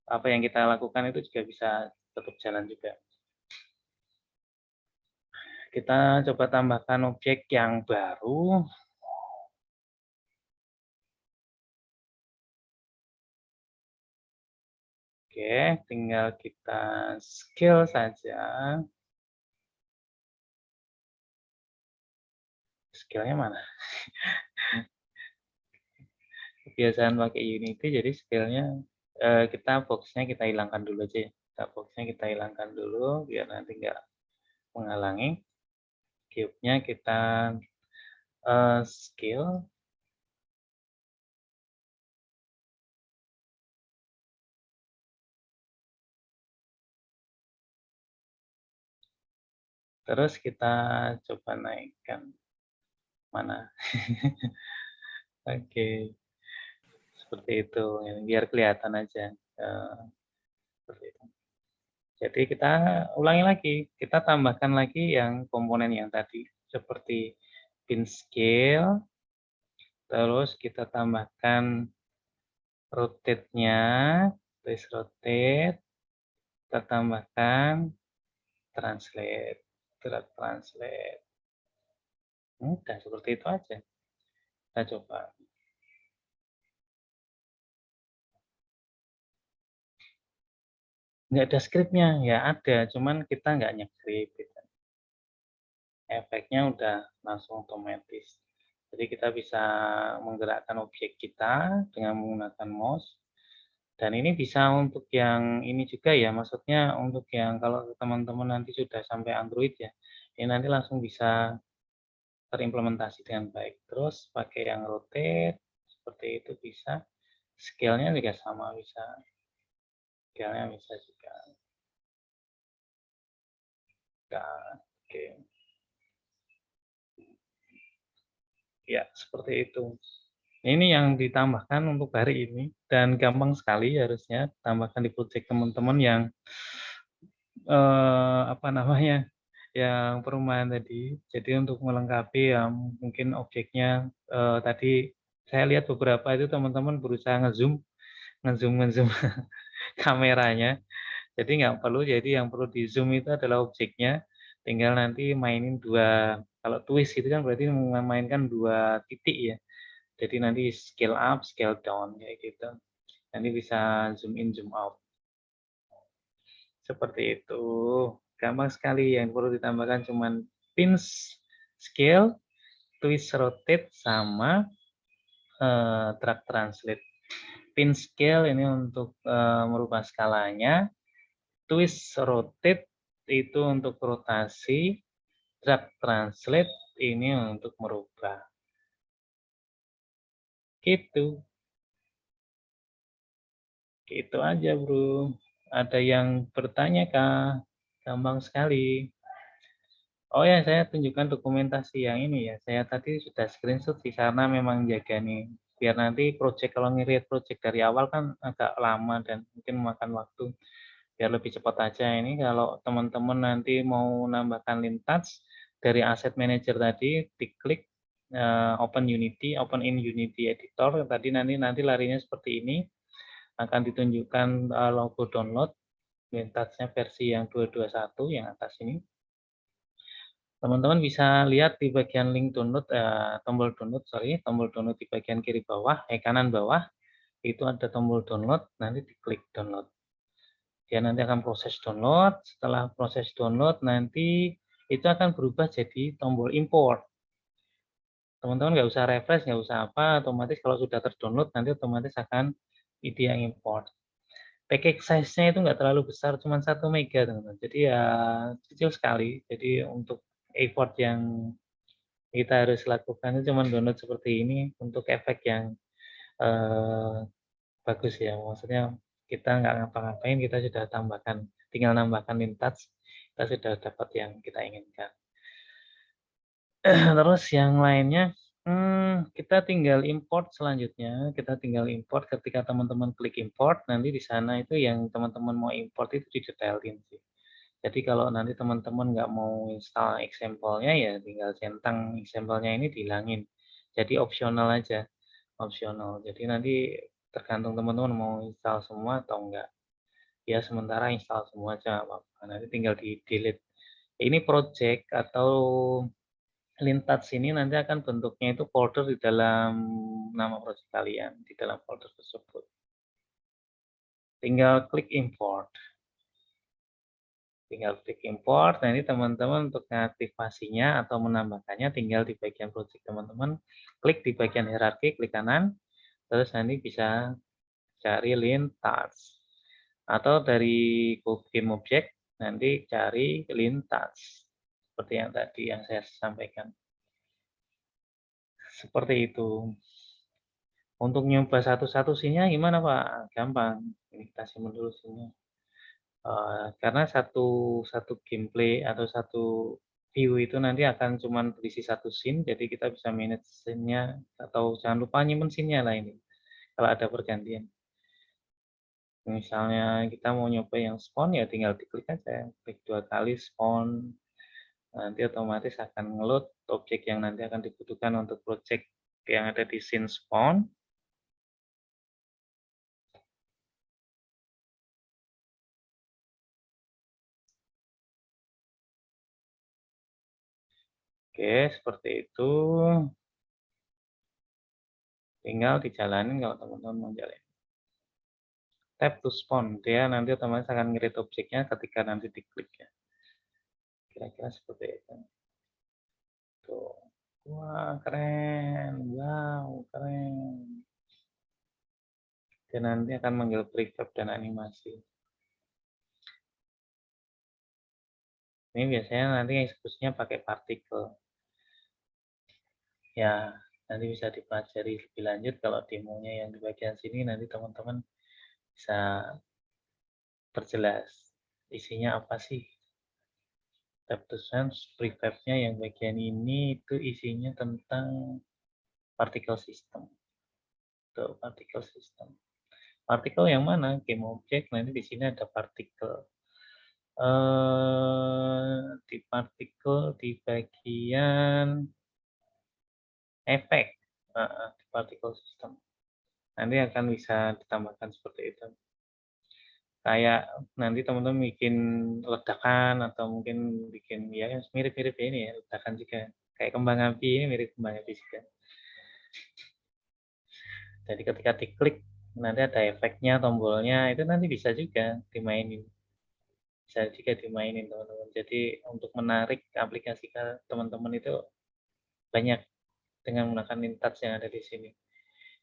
apa yang kita lakukan itu juga bisa tetap jalan juga. Kita coba tambahkan objek yang baru. Oke, tinggal kita scale saja. Scale-nya mana? Kebiasaan pakai Unity, jadi scale-nya kita box-nya kita hilangkan dulu aja ya. Box-nya kita hilangkan dulu, biar nanti nggak menghalangi. Cube-nya kita scale. Terus kita coba naikkan. Mana? Oke. Seperti itu, biar kelihatan aja. Seperti itu. Jadi kita ulangi lagi, kita tambahkan lagi yang komponen yang tadi, seperti pin scale, terus kita tambahkan rotate-nya, twist rotate, kita tambahkan translate, drag translate. Mudah seperti itu aja. Kita coba. Nggak ada skripnya, ya ada, cuman kita nggak nge-script. Gitu. Efeknya udah langsung otomatis. Jadi kita bisa menggerakkan objek kita dengan menggunakan mouse. Dan ini bisa untuk yang ini juga ya, maksudnya untuk yang kalau teman-teman nanti sudah sampai Android ya, ini nanti langsung bisa terimplementasi dengan baik. Terus pakai yang rotate, seperti itu bisa. Scale-nya juga sama bisa. Scale-nya bisa juga. Oke. Ya, seperti itu. Ini yang ditambahkan untuk hari ini dan gampang sekali harusnya tambahkan di project teman-teman yang apa namanya? Yang perumahan tadi. Jadi untuk melengkapi yang mungkin objeknya tadi saya lihat beberapa itu teman-teman berusaha ngezoom, ngezoom kameranya. Jadi nggak perlu, jadi yang perlu di zoom itu adalah objeknya. Tinggal nanti mainin dua, kalau twist itu kan berarti memainkan dua titik ya. Jadi nanti scale up, scale down kayak gitu. Nanti bisa zoom in, zoom out. Seperti itu. Gampang sekali, yang perlu ditambahkan cuman pinch scale, twist rotate, sama drag translate. Pinch scale ini untuk merubah skalanya, twist rotate itu untuk rotasi, drag translate ini untuk merubah. Gitu. Gitu aja, Bro. Ada yang bertanya, Kak? Gampang sekali. Oh ya, saya tunjukkan dokumentasi yang ini ya. Saya tadi sudah screenshot sih karena memang jaga nih. Biar nanti project kalau ngelihat project dari awal kan agak lama dan mungkin memakan waktu. Biar lebih cepat aja. Ini kalau teman-teman nanti mau nambahkan lintas dari asset manager tadi, diklik open Unity, open in Unity editor. Tadi nanti larinya seperti ini. Akan ditunjukkan logo download lintasnya versi yang 221 yang atas ini. Teman-teman bisa lihat di bagian link download, tombol download di bagian kiri bawah, kanan bawah, itu ada tombol download, nanti diklik download. Dia nanti akan proses download, setelah proses download nanti itu akan berubah jadi tombol import. Teman-teman nggak usah refresh, nggak usah apa, otomatis kalau sudah terdownload nanti otomatis akan dia import. Package size-nya itu nggak terlalu besar, cuma 1 mega teman-teman. Jadi ya kecil sekali. Jadi untuk effort yang kita harus lakukan itu cuma download seperti ini untuk efek yang bagus ya. Maksudnya kita nggak ngapa-ngapain, kita sudah tambahkan, tinggal nambahkan lintas, kita sudah dapat yang kita inginkan. Terus yang lainnya, kita tinggal import selanjutnya. Kita tinggal import ketika teman-teman klik import, nanti di sana itu yang teman-teman mau import itu didetailin sih. Jadi kalau nanti teman-teman nggak mau install example-nya ya tinggal centang example-nya ini dihilangin. Jadi opsional aja, opsional. Jadi nanti tergantung teman-teman mau install semua atau enggak. Ya sementara install semua aja apa-apa. Nanti tinggal di delete. Ini project atau lintas ini nanti akan bentuknya itu folder di dalam nama project kalian, di dalam folder tersebut. Tinggal klik import. Tinggal klik import, nanti teman-teman untuk mengaktifasinya atau menambahkannya tinggal di bagian project teman-teman, klik di bagian hierarki, klik kanan, terus nanti bisa cari lintas. Atau dari game object, nanti cari lintas. Seperti yang tadi yang saya sampaikan. Seperti itu. Untuk nyoba satu-satu sini gimana Pak? Gampang. Ini kita simpan dulu sini. Karena satu gameplay atau satu view itu nanti akan cuma berisi satu scene, jadi kita bisa manage scene-nya atau jangan lupa nyimpen scene-nya lah ini, kalau ada pergantian. Misalnya kita mau nyoba yang spawn, ya tinggal diklik aja, klik 2 kali spawn. Nanti otomatis akan nge-load objek yang nanti akan dibutuhkan untuk project yang ada di scene spawn. Oke, seperti itu. Tinggal dijalanin kalau teman-teman mau jalanin. Tap to spawn, dia nanti otomatis akan nge-read objeknya ketika nanti diklik ya. Kira-kira seperti itu. Tuh. Wah, keren. Wow, keren. Dan nanti akan manggil prefab dan animasi. Ini biasanya nanti eksekusinya pakai partikel. Ya, nanti bisa dipelajari lebih lanjut kalau demonya yang di bagian sini nanti teman-teman bisa perjelas isinya apa sih. Tap to sense prefabnya yang bagian ini itu isinya tentang particle system. Tuh, particle system. Partikel yang mana? Game object, nanti di sini ada partikel. Di partikel di bagian efek, di particle system. Nanti akan bisa ditambahkan seperti itu. Kayak nanti teman-teman bikin ledakan atau mungkin bikin ya mirip-mirip ini ya, ledakan juga. Kayak kembang api, ini mirip kembang api juga. Jadi ketika diklik nanti ada efeknya, tombolnya, itu nanti bisa juga dimainin. Bisa juga dimainin teman-teman. Jadi untuk menarik aplikasi teman-teman itu banyak dengan menggunakan InTouch yang ada di sini.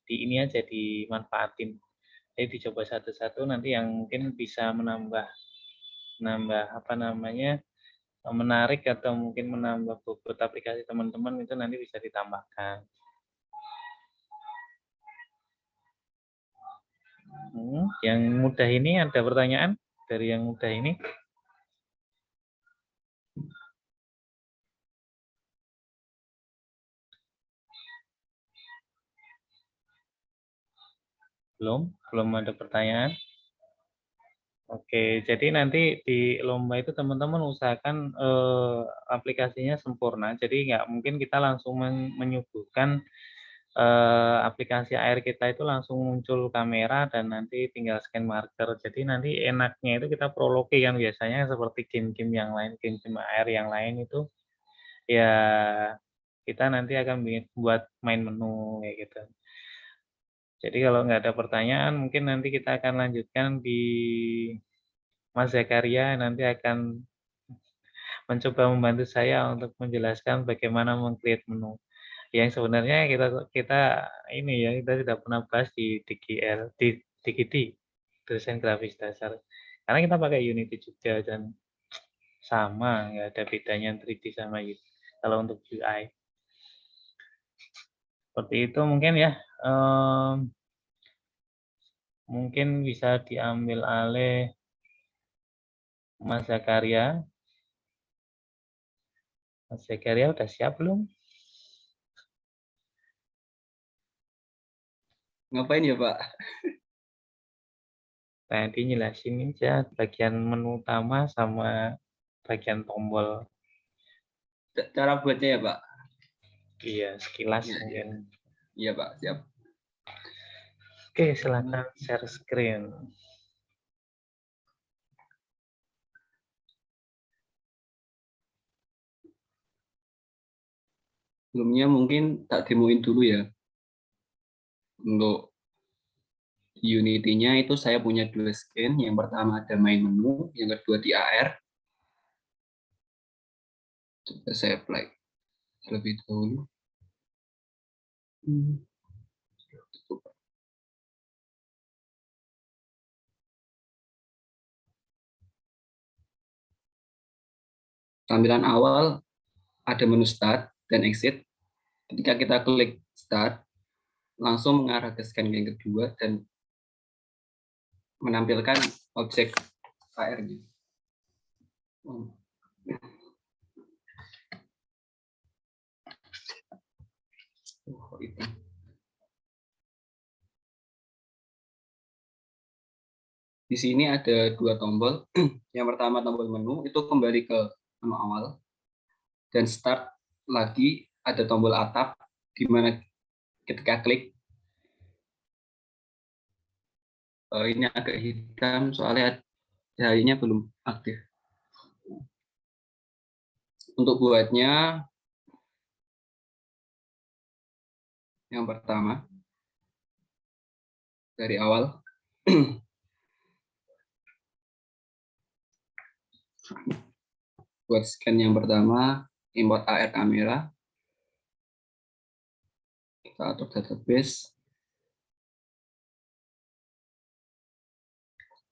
Di ini aja dimanfaatin. Jadi dicoba satu-satu, nanti yang mungkin bisa menambah apa namanya, menarik atau mungkin menambah bobot aplikasi teman-teman itu nanti bisa ditambahkan. Yang mudah ini ada pertanyaan dari yang mudah ini? Belum ada pertanyaan. Oke, jadi nanti di lomba itu teman-teman usahakan aplikasinya sempurna. Jadi nggak mungkin kita langsung menyuguhkan aplikasi AR kita itu langsung muncul kamera dan nanti tinggal scan marker. Jadi nanti enaknya itu kita prologi kan biasanya seperti game-game yang lain, game-game AR yang lain itu ya kita nanti akan buat main menu kayak gitu. Jadi kalau nggak ada pertanyaan, mungkin nanti kita akan lanjutkan di Mas Zakaria nanti akan mencoba membantu saya untuk menjelaskan bagaimana meng-create menu. Yang sebenarnya kita ini ya, kita tidak pernah bahas di DGL, di DGD, desain grafis dasar. Karena kita pakai Unity juga dan sama, nggak ada bedanya 3D sama Unity. Kalau untuk UI. Seperti itu mungkin ya. Mungkin bisa diambil alih Mas Zakaria. Mas Zakaria udah siap belum? Ngapain ya, Pak? Tadi jelasin aja bagian menu utama sama bagian tombol. Cara buatnya ya, Pak? Iya, sekilas Iya, iya. mungkin. Iya, Pak. Siap. Oke, silakan share screen. Sebelumnya mungkin tak demoin dulu ya. Untuk Unity-nya itu saya punya dua scan. Yang pertama ada main menu, yang kedua di AR. Coba saya apply terlebih dahulu. Tampilan awal ada menu start dan exit. Ketika kita klik start, langsung mengarah ke scan yang kedua dan menampilkan objek AR-nya. Itu. Di sini ada dua tombol. Yang pertama tombol menu, itu kembali ke menu awal. Dan start lagi ada tombol atap, di mana ketika klik, ini agak hitam soalnya cahayanya belum aktif. Untuk buatnya, yang pertama, dari awal, buat scan yang pertama, import AR kamera, kita atur database,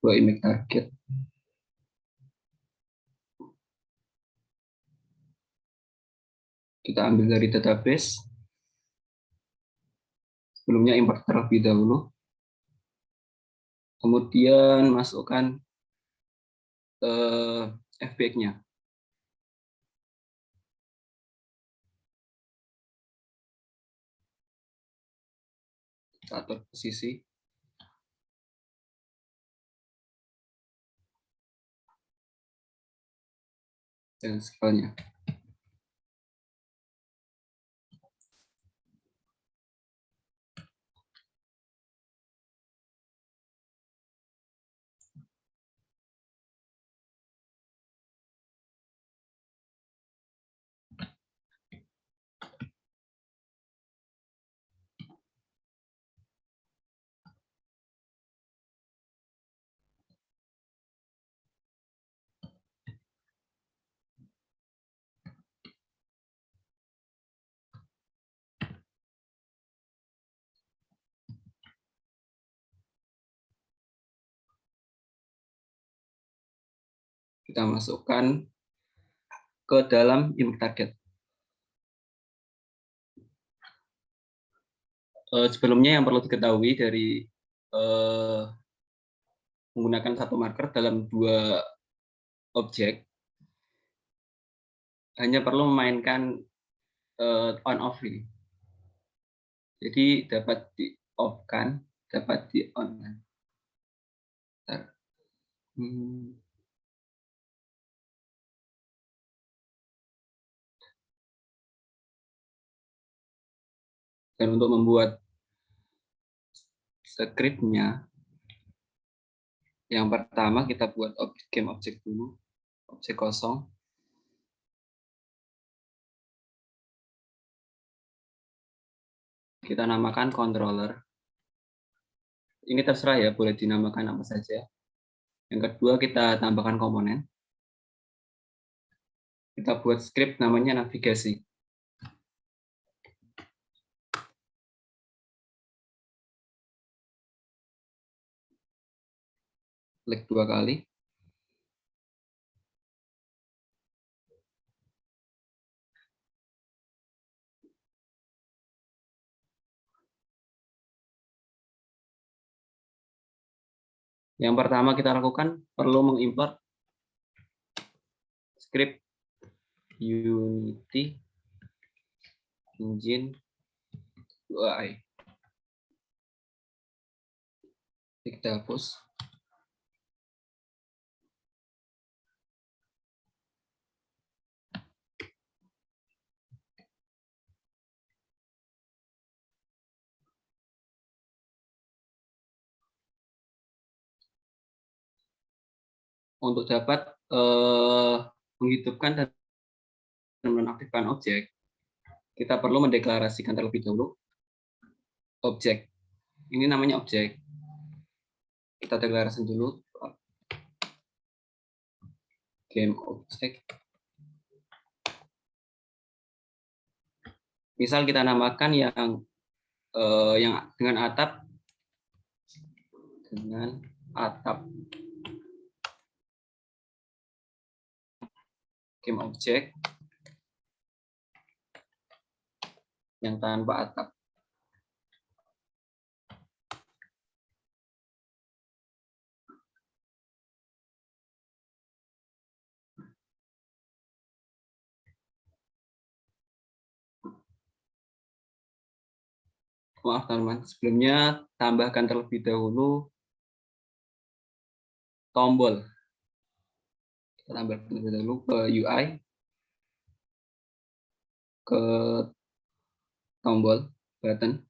buat image target, kita ambil dari database, sebelumnya import terlebih dahulu, kemudian masukkan FBX-nya. Kita atur posisi, dan scale-nya. Kita masukkan ke dalam image target. Sebelumnya yang perlu diketahui dari menggunakan satu marker dalam dua objek, hanya perlu memainkan on off ini. Jadi dapat di off kan, dapat di on kan. Dan untuk membuat scriptnya, yang pertama kita buat game object dulu, objek kosong. Kita namakan controller. Ini terserah ya, boleh dinamakan apa saja. Yang kedua kita tambahkan komponen. Kita buat script namanya navigasi. Klik 2 kali. Yang pertama kita lakukan perlu mengimport script Unity Engine UI. Kita hapus. Untuk dapat menghidupkan dan menonaktifkan objek, kita perlu mendeklarasikan terlebih dahulu objek. Ini namanya objek. Kita deklarasikan dulu game object. Misal kita namakan yang dengan atap game object yang tanpa atap. Maaf teman-teman, sebelumnya tambahkan terlebih dahulu tombol. Kita tambahkan terlebih dahulu ke UI, ke tombol button.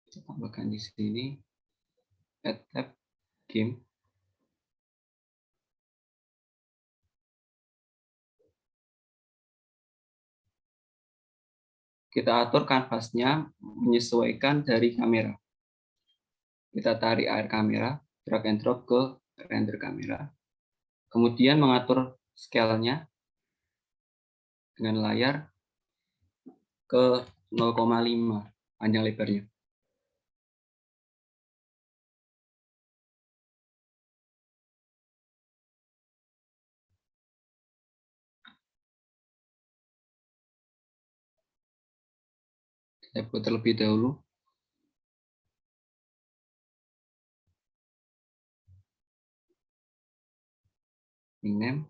Kita tambahkan di sini add tab game. Kita atur kanvasnya menyesuaikan dari kamera. Kita tarik air kamera, drag and drop ke render kamera. Kemudian mengatur scale-nya dengan layar ke 0,5 panjang lebarnya. Saya buat terlebih dahulu. Name.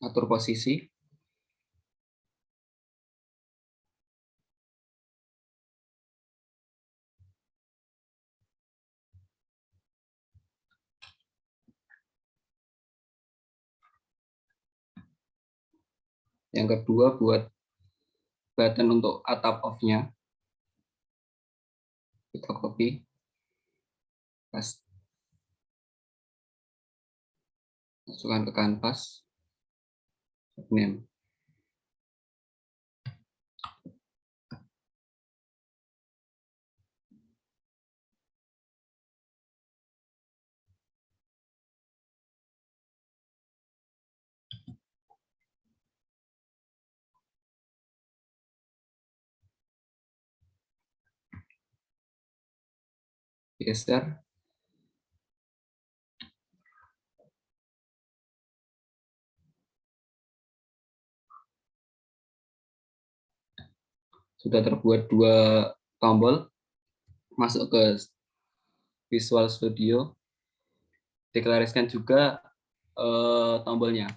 Atur posisi. Yang kedua, buat button untuk atap off-nya. Kita copy. Paste. Masukkan ke kanvas. Name. Geser. Sudah terbuat 2 tombol. Masuk ke Visual Studio. Deklarasikan juga tombolnya.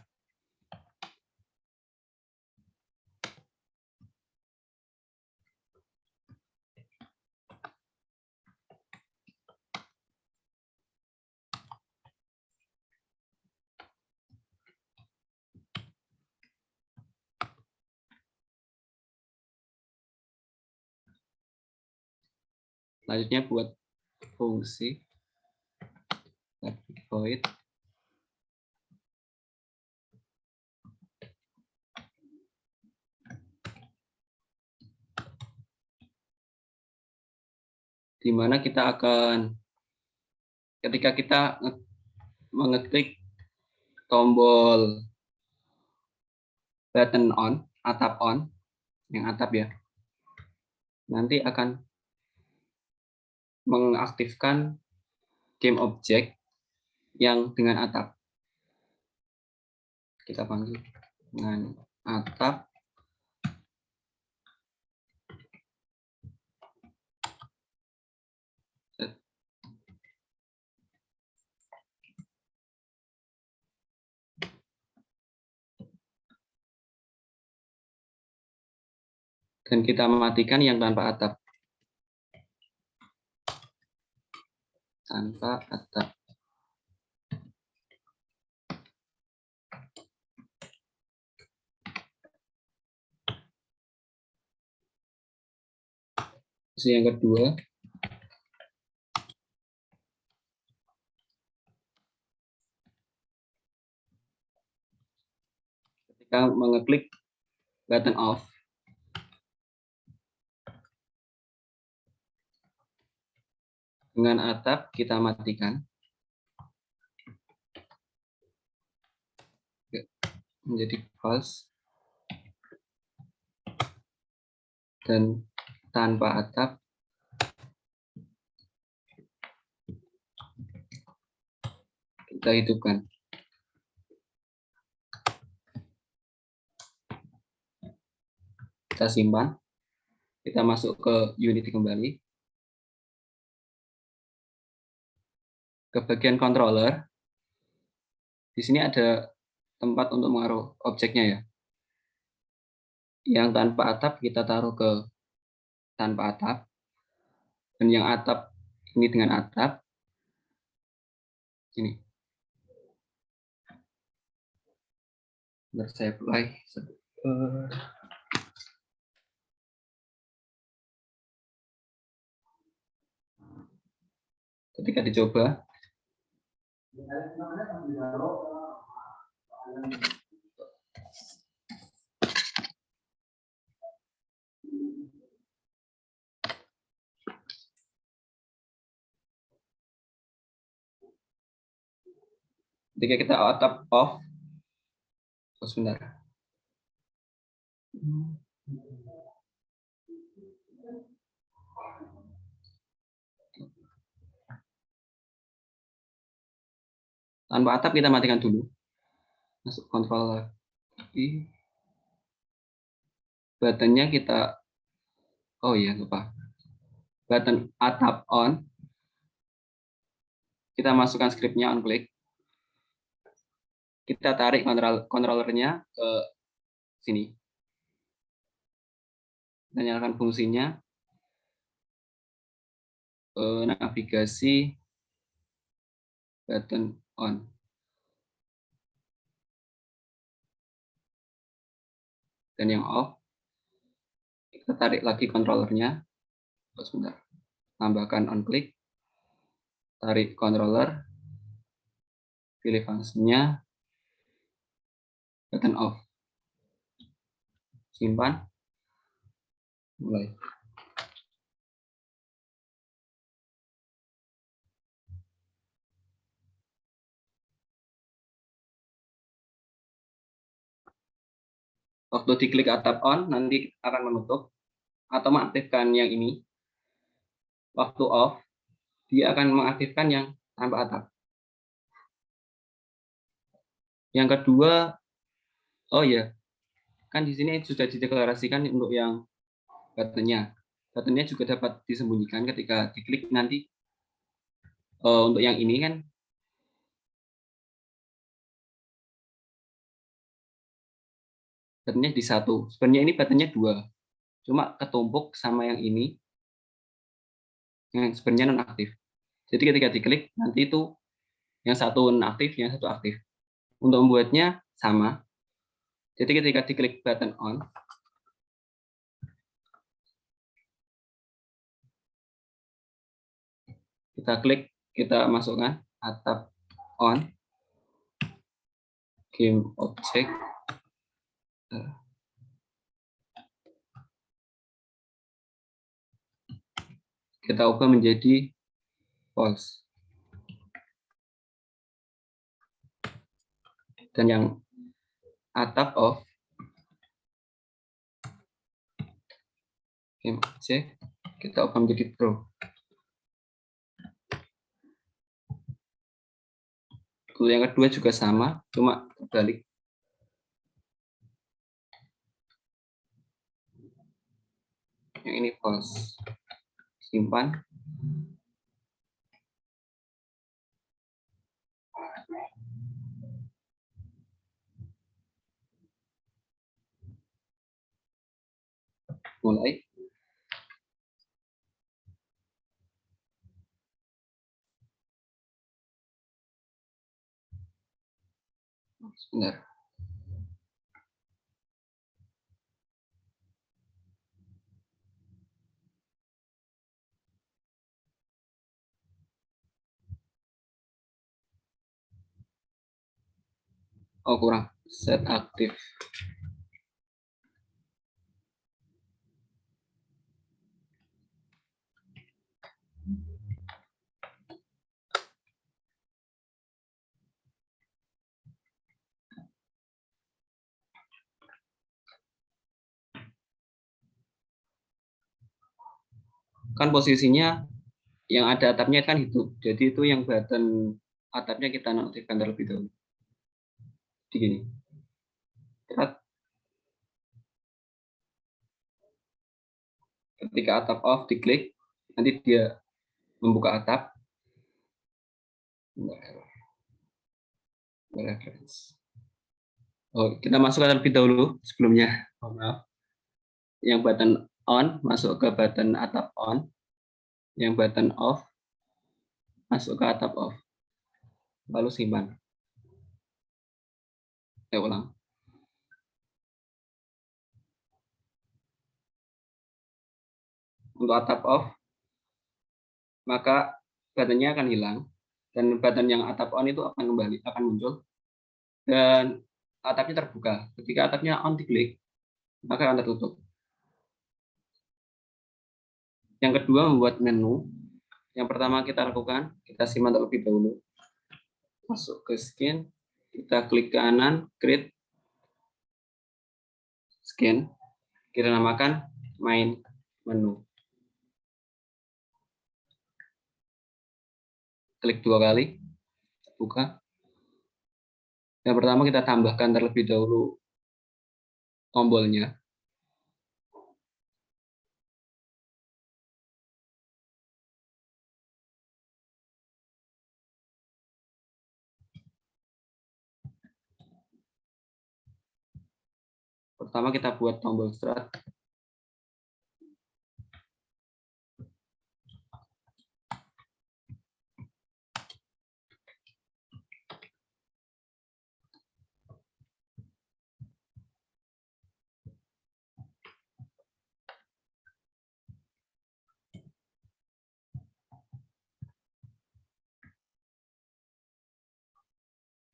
Selanjutnya buat fungsi void di mana kita akan ketika kita mengeklik tombol button on, atap on, yang atap ya, nanti akan mengaktifkan game object yang dengan atap. Kita panggil dengan atap. Dan kita mematikan yang tanpa atap. Tanpa atap. Terus yang kedua, ketika mengeklik button off, dengan atap kita matikan. Menjadi false. Dan tanpa atap kita hidupkan. Kita simpan. Kita masuk ke Unity kembali. Ke bagian controller. Di sini ada tempat untuk menaruh objeknya ya. Yang tanpa atap kita taruh ke tanpa atap. Dan yang atap ini dengan atap. Ini. Bentar saya play. Ketika dicoba. Ketika kita atap off, sebentar. Tanpa atap kita matikan dulu. Masuk kontrol lagi. Buttonnya kita, oh iya lupa. Button atap on. Kita masukkan scriptnya on click. Kita tarik controllernya ke sini. Kita nyalakan fungsinya. Navigasi button on. Dan yang off, kita tarik lagi controllernya. Sebentar. Tambahkan on click. Tarik controller. Pilih fungsinya. Button off. Simpan. Mulai. Waktu diklik atap on, nanti akan menutup atau mengaktifkan yang ini. Waktu off, dia akan mengaktifkan yang tanpa atap. Yang kedua, oh ya, kan di sini sudah dideklarasikan untuk yang buttonnya. Buttonnya juga dapat disembunyikan ketika diklik nanti. Untuk yang ini kan buttonnya di satu. Sebenarnya ini buttonnya dua, cuma ketumpuk sama yang ini yang sebenarnya nonaktif. Jadi ketika diklik nanti itu yang satu nonaktif, yang satu aktif. Untuk membuatnya sama. Jadi ketika diklik button on, kita klik, kita masukkan atap on, game object, kita ubah menjadi false. Dan yang atap off, game object, kita ubah menjadi true. Kalau yang kedua juga sama, cuma terbalik. Yang ini false. Simpan. Mulai. Sebentar. Oh kurang. Set aktif. Kan posisinya yang ada atapnya kan hidup. Jadi itu yang button atapnya kita nonaktifkan terlebih dahulu. Jadi gini. Ketika atap off diklik, nanti dia membuka atap. Oh, kita masukkan terlebih dahulu sebelumnya. Maaf. Yang button on masuk ke button atap on, yang button off masuk ke atap off. Lalu simpan. Saya ulang. Untuk atap off, maka buttonnya akan hilang, dan button yang atap on itu akan kembali, akan muncul, dan atapnya terbuka. Ketika atapnya on diklik, maka akan tertutup. Yang kedua, membuat menu. Yang pertama kita lakukan, kita simpan terlebih dahulu. Masuk ke skin, kita klik ke kanan, create, skin, kita namakan main menu. Klik 2 kali, buka. Yang pertama kita tambahkan terlebih dahulu tombolnya. Pertama kita buat tombol start.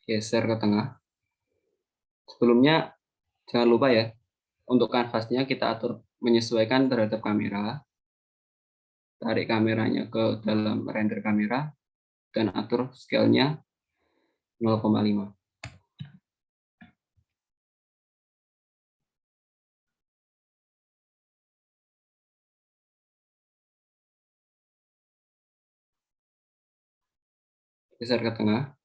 Geser ke tengah. Sebelumnya jangan lupa ya, untuk kanvasnya kita atur menyesuaikan terhadap kamera. Tarik kameranya ke dalam render kamera dan atur scale-nya 0,5. Geser ke tengah.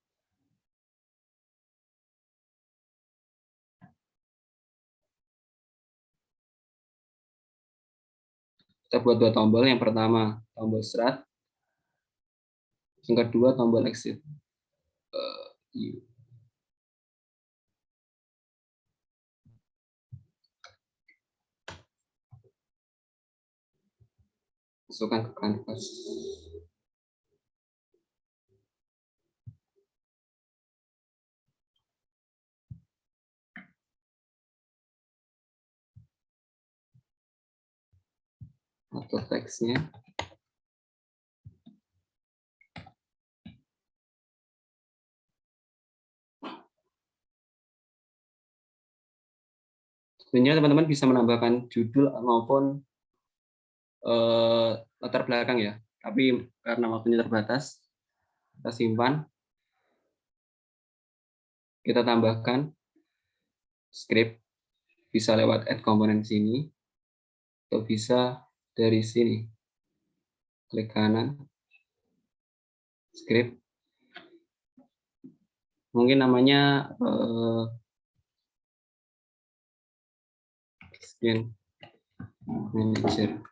Kita buat 2 tombol. Yang pertama tombol start, yang kedua tombol exit. Masukkan ke kanvas. Atur teksnya. Sebenarnya teman-teman bisa menambahkan judul maupun latar belakang ya, tapi karena waktunya terbatas, kita simpan. Kita tambahkan script, bisa lewat add komponen sini, atau bisa dari sini. Klik kanan, script. Mungkin namanya skin manager.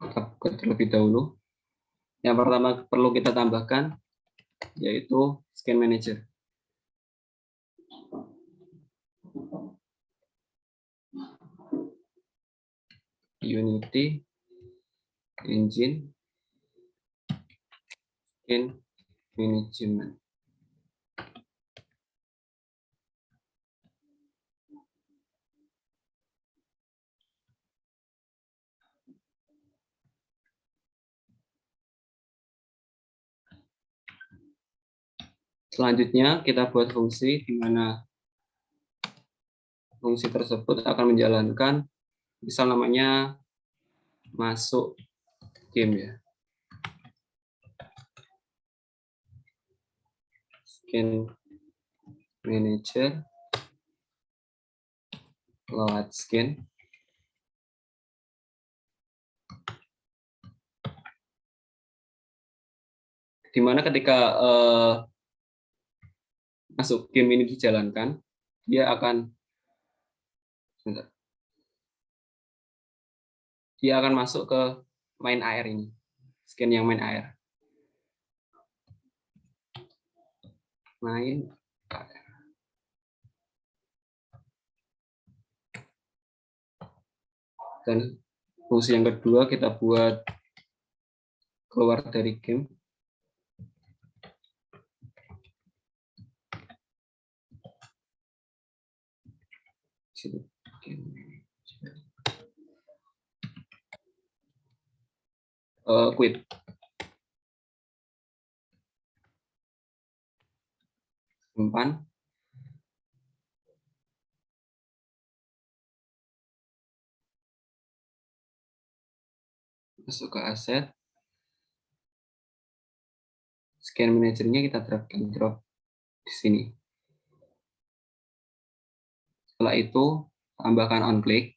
Kita buka terlebih dahulu. Yang pertama perlu kita tambahkan yaitu skin manager. Unity Engine Skin Management. Selanjutnya kita buat fungsi di mana fungsi tersebut akan menjalankan, misal namanya masuk game ya. Skin Manager load skin. Dimana ketika masuk game ini dijalankan, dia akan sebentar. Dia akan masuk ke main AR ini. Scan yang main AR. Main AR. Dan fungsi yang kedua kita buat keluar dari game. Quit. Simpan. Masuk ke aset. Scan manajernya kita drag and drop di sini. Setelah itu tambahkan on click.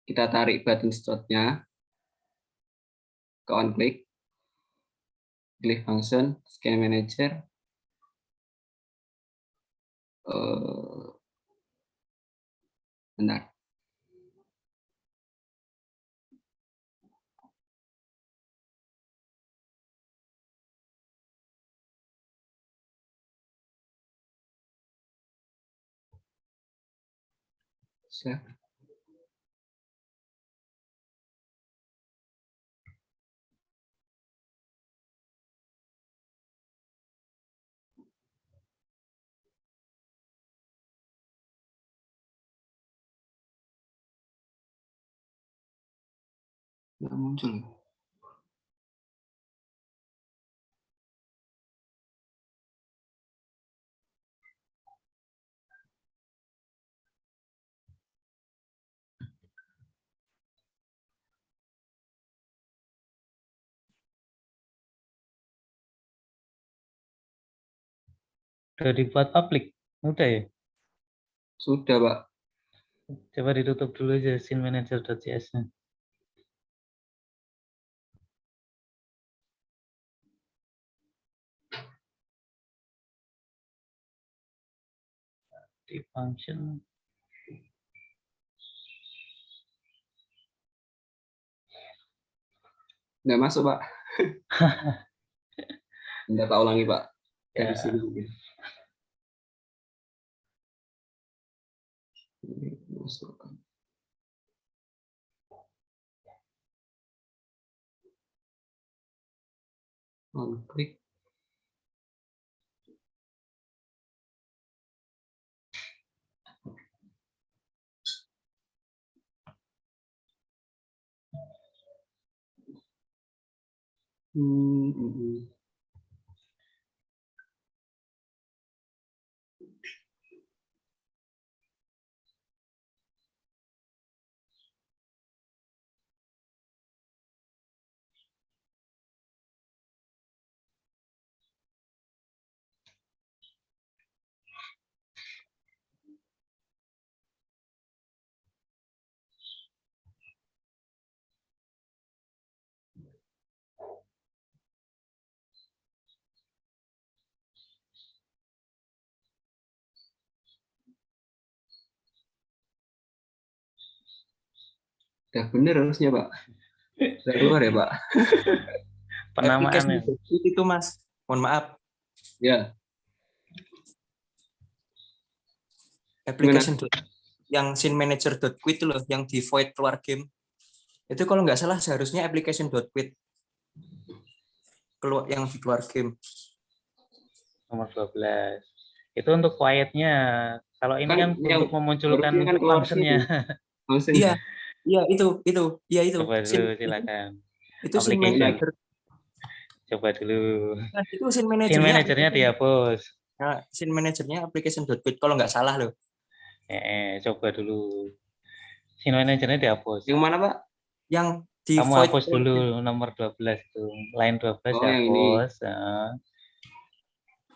Kita tarik button start-nya ke on click. Click function scan manager. Bentar. Save. Nggak muncul. Udah dibuat publik, udah ya. Sudah, Pak. Coba ditutup dulu aja scene manager.js-nya. Di function. Nggak masuk, Pak. Nggak tahu ulangi, Pak. Dari Ya. sini mungkin. Ini masukkan. On click. Udah bener harusnya, Pak. Udah keluar ya, Pak? Penamaannya. Itu, Mas. Mohon maaf. Ya. Application yang scene manager.quit itu loh, yang di void keluar game. Itu kalau nggak salah seharusnya application.quit. Keluar yang di keluar game. Nomor 12. Itu untuk quiet-nya. Kalau ini kan untuk memunculkan function-nya. Iya, iya itu. Iya itu. Coba dulu silakan. Itu scene manager. Coba dulu. Nah, itu scene manajernya dihapus. Nah, scene manajernya application.quit kalau nggak salah loh. Coba dulu. Scene manajernya dihapus. Yang mana, Pak? Yang di kamu void hapus dulu nomor 12 itu. Line 12 dihapus.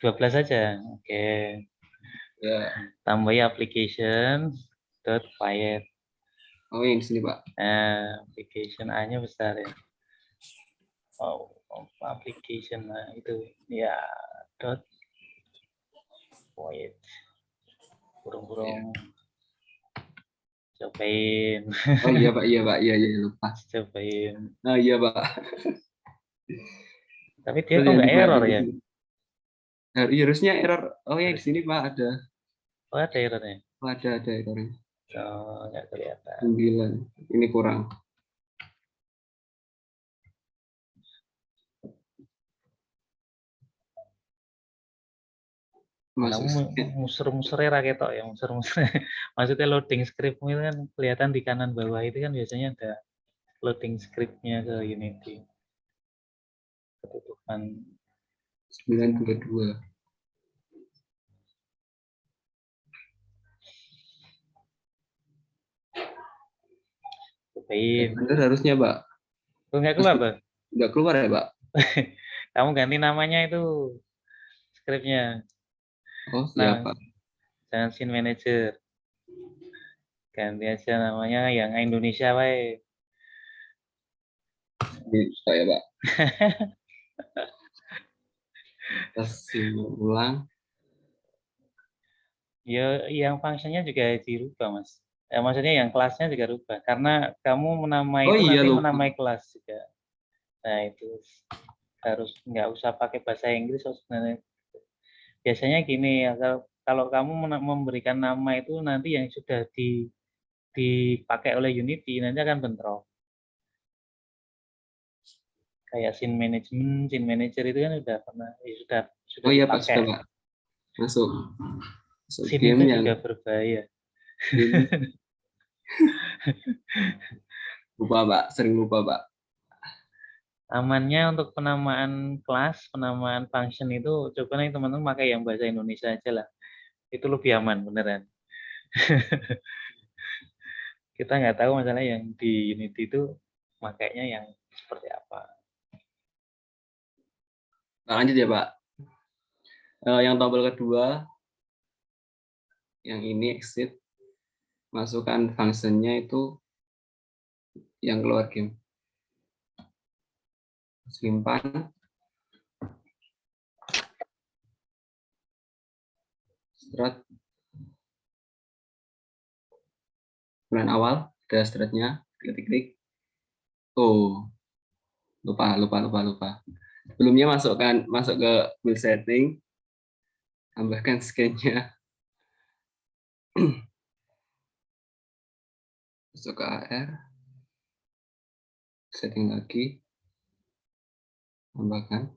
12 aja. Oke. Ya. Tambahi application .quiet. Oh, yang di sini, Pak. Application A-nya besar ya. Oh, application itu ya .quiet. burung-burung cobain, Oh iya Pak, iya Pak, iya lupa. cobain. Oh iya Pak. Tapi dia Terus kok yang nggak dua error di ya? sini. Harusnya error. Oh ya di sini Pak ada. Oh, ada errornya. Oh, ada errornya. Oh, nggak kelihatan. 9. Ini kurang. Kamu Masuk. muser-musernya raketok ya, muser-muser. Maksudnya loading scriptmu itu kan kelihatan di kanan bawah itu kan biasanya ada loading scriptnya ke Unity. Ketutupan 922. cobain. Bener harusnya Pak. Kok nggak keluar tuh? Nggak keluar ya Pak? Kamu ganti namanya itu scriptnya. Oh Nah, siapa? jangan scene manager. Ganti aja namanya yang Indonesia wae. Ini saya Pak. Terus ulang. Ya, yang fungsinya juga dirubah, Mas. Ya, maksudnya yang kelasnya juga rubah. Karena kamu menamai Oh itu iya nanti lupa. menamai kelas juga. Nah, itu harus nggak usah pakai bahasa Inggris sebenarnya. Biasanya gini ya, kalau kamu memberikan nama itu nanti yang sudah dipakai oleh Unity nanti akan bentrok. Kayak scene management, scene manager itu kan sudah pernah sudah Oh iya Pak, dipakai. sudah Pak. Masuk Scene game itu yang juga berbahaya. ini. Lupa Pak, sering lupa Pak. Amannya untuk penamaan kelas, penamaan function itu coba nih teman-teman pakai yang bahasa Indonesia aja lah. Itu lebih aman beneran. Kita nggak tahu masalah yang di Unity itu makainya yang seperti apa. Nah, lanjut ya Pak. Yang tombol kedua, yang ini exit, masukkan fungsinya itu yang keluar game. Simpan. Start. Bulan awal, ada startnya, klik. Oh, lupa. Sebelumnya masuk ke build setting, tambahkan scan-nya. Masuk ke AR, setting lagi, tambahkan.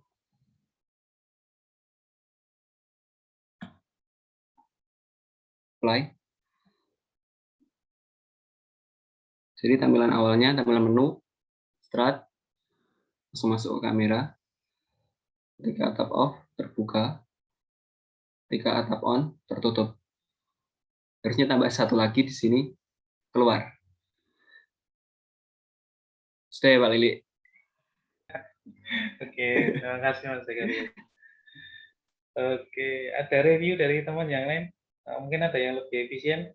Apply. Jadi tampilan awalnya, tampilan menu, start, langsung masuk ke kamera. Ketika atap off, terbuka. Ketika atap on, tertutup. Harusnya tambah satu lagi di sini, keluar. Sudah ya Pak Lili? Oke, terima kasih Mas Zakaria. Oke, ada review dari teman yang lain? Mungkin ada yang lebih efisien?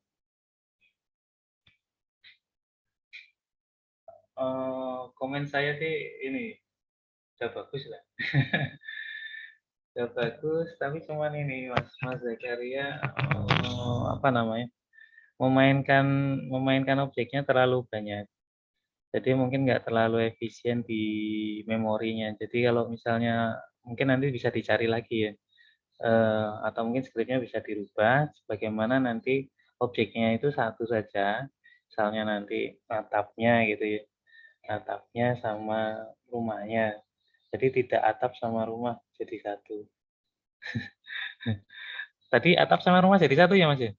Komen saya sih ini udah bagus lah. Udah bagus, tapi cuman ini Mas Zakaria apa namanya? Memainkan objeknya terlalu banyak. Jadi mungkin nggak terlalu efisien di memorinya. Jadi kalau misalnya mungkin nanti bisa dicari lagi ya. Atau mungkin scriptnya bisa dirubah sebagaimana nanti objeknya itu satu saja, misalnya nanti atapnya gitu ya, atapnya sama rumahnya, jadi tidak atap sama rumah jadi satu. Tadi atap sama rumah jadi satu ya Mas ya?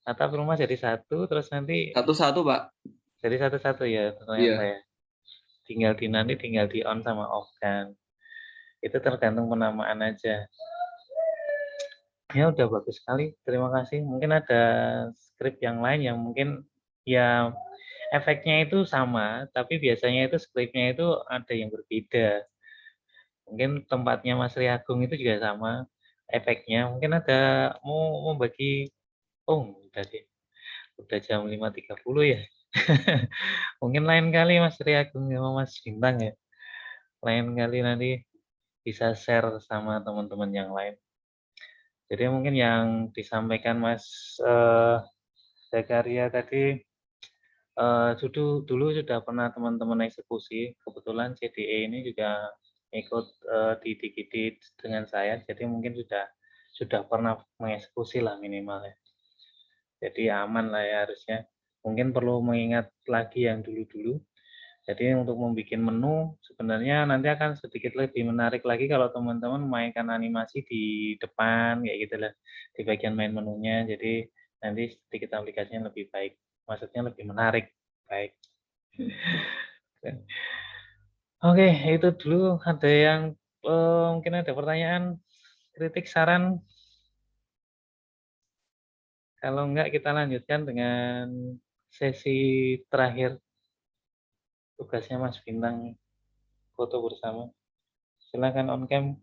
Atap rumah jadi satu, terus nanti Satu-satu Pak. jadi satu-satu ya ternyata Iya. ya. Tinggal di on sama off kan. Itu tergantung penamaan aja. Ya udah bagus sekali, terima kasih. Mungkin ada skrip yang lain yang mungkin ya efeknya itu sama, tapi biasanya itu skripnya itu ada yang berbeda. Mungkin tempatnya Mas Riagung itu juga sama efeknya. Mungkin ada mau bagi, oh udah deh, udah jam 5.30 ya. Mungkin lain kali Mas Riagung sama Mas Bintang ya. Lain kali nanti bisa share sama teman-teman yang lain. Jadi mungkin yang disampaikan Mas Zakaria tadi dulu sudah pernah teman-teman eksekusi. Kebetulan CDE ini juga ikut di Dikidit dengan saya, jadi mungkin sudah pernah mengeksekusi lah minimal ya. Jadi aman lah ya harusnya. Mungkin perlu mengingat lagi yang dulu-dulu. Jadi untuk membuat menu sebenarnya nanti akan sedikit lebih menarik lagi kalau teman-teman memainkan animasi di depan kayak gitu lah, di bagian main menunya. Jadi nanti sedikit aplikasinya lebih baik, maksudnya lebih menarik. Baik. Oke, itu dulu. Ada yang mungkin ada pertanyaan, kritik, saran? Kalau enggak kita lanjutkan dengan sesi terakhir. Tugasnya Mas Bintang, foto bersama. Silakan on cam.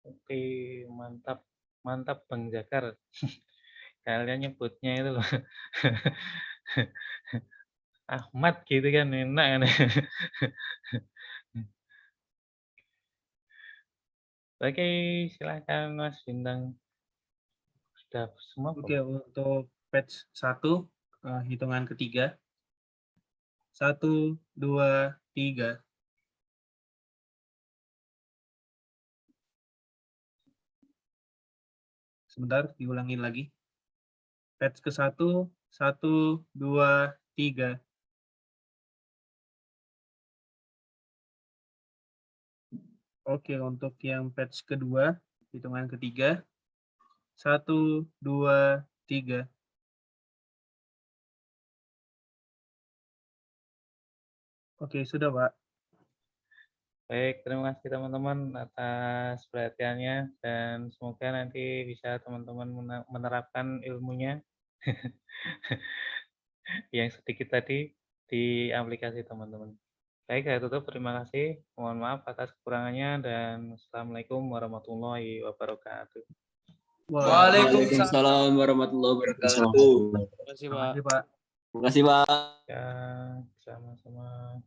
Oke, mantap. Mantap Bang Jakar. Kalian nyebutnya itu loh. Ahmad gitu kan, enak kan. Oke, silakan Mas Bintang. Sudah semua Oke, belum? untuk batch 1, hitungan ketiga. 1, 2, 3. Sebentar, diulangin lagi. Batch ke-1, 1, 2, 3. Oke, untuk yang batch kedua, hitungan ketiga. 1, 2, 3. Oke, sudah, Pak. Baik, terima kasih teman-teman atas perhatiannya dan semoga nanti bisa teman-teman menerapkan ilmunya yang sedikit tadi di aplikasi teman-teman. Baik, saya tutup. Terima kasih. Mohon maaf atas kekurangannya dan Assalamualaikum warahmatullahi wabarakatuh. Waalaikumsalam warahmatullahi wabarakatuh. Terima kasih, Pak. Terima kasih, Pak. Terima kasih, Pak. Ya, sama-sama.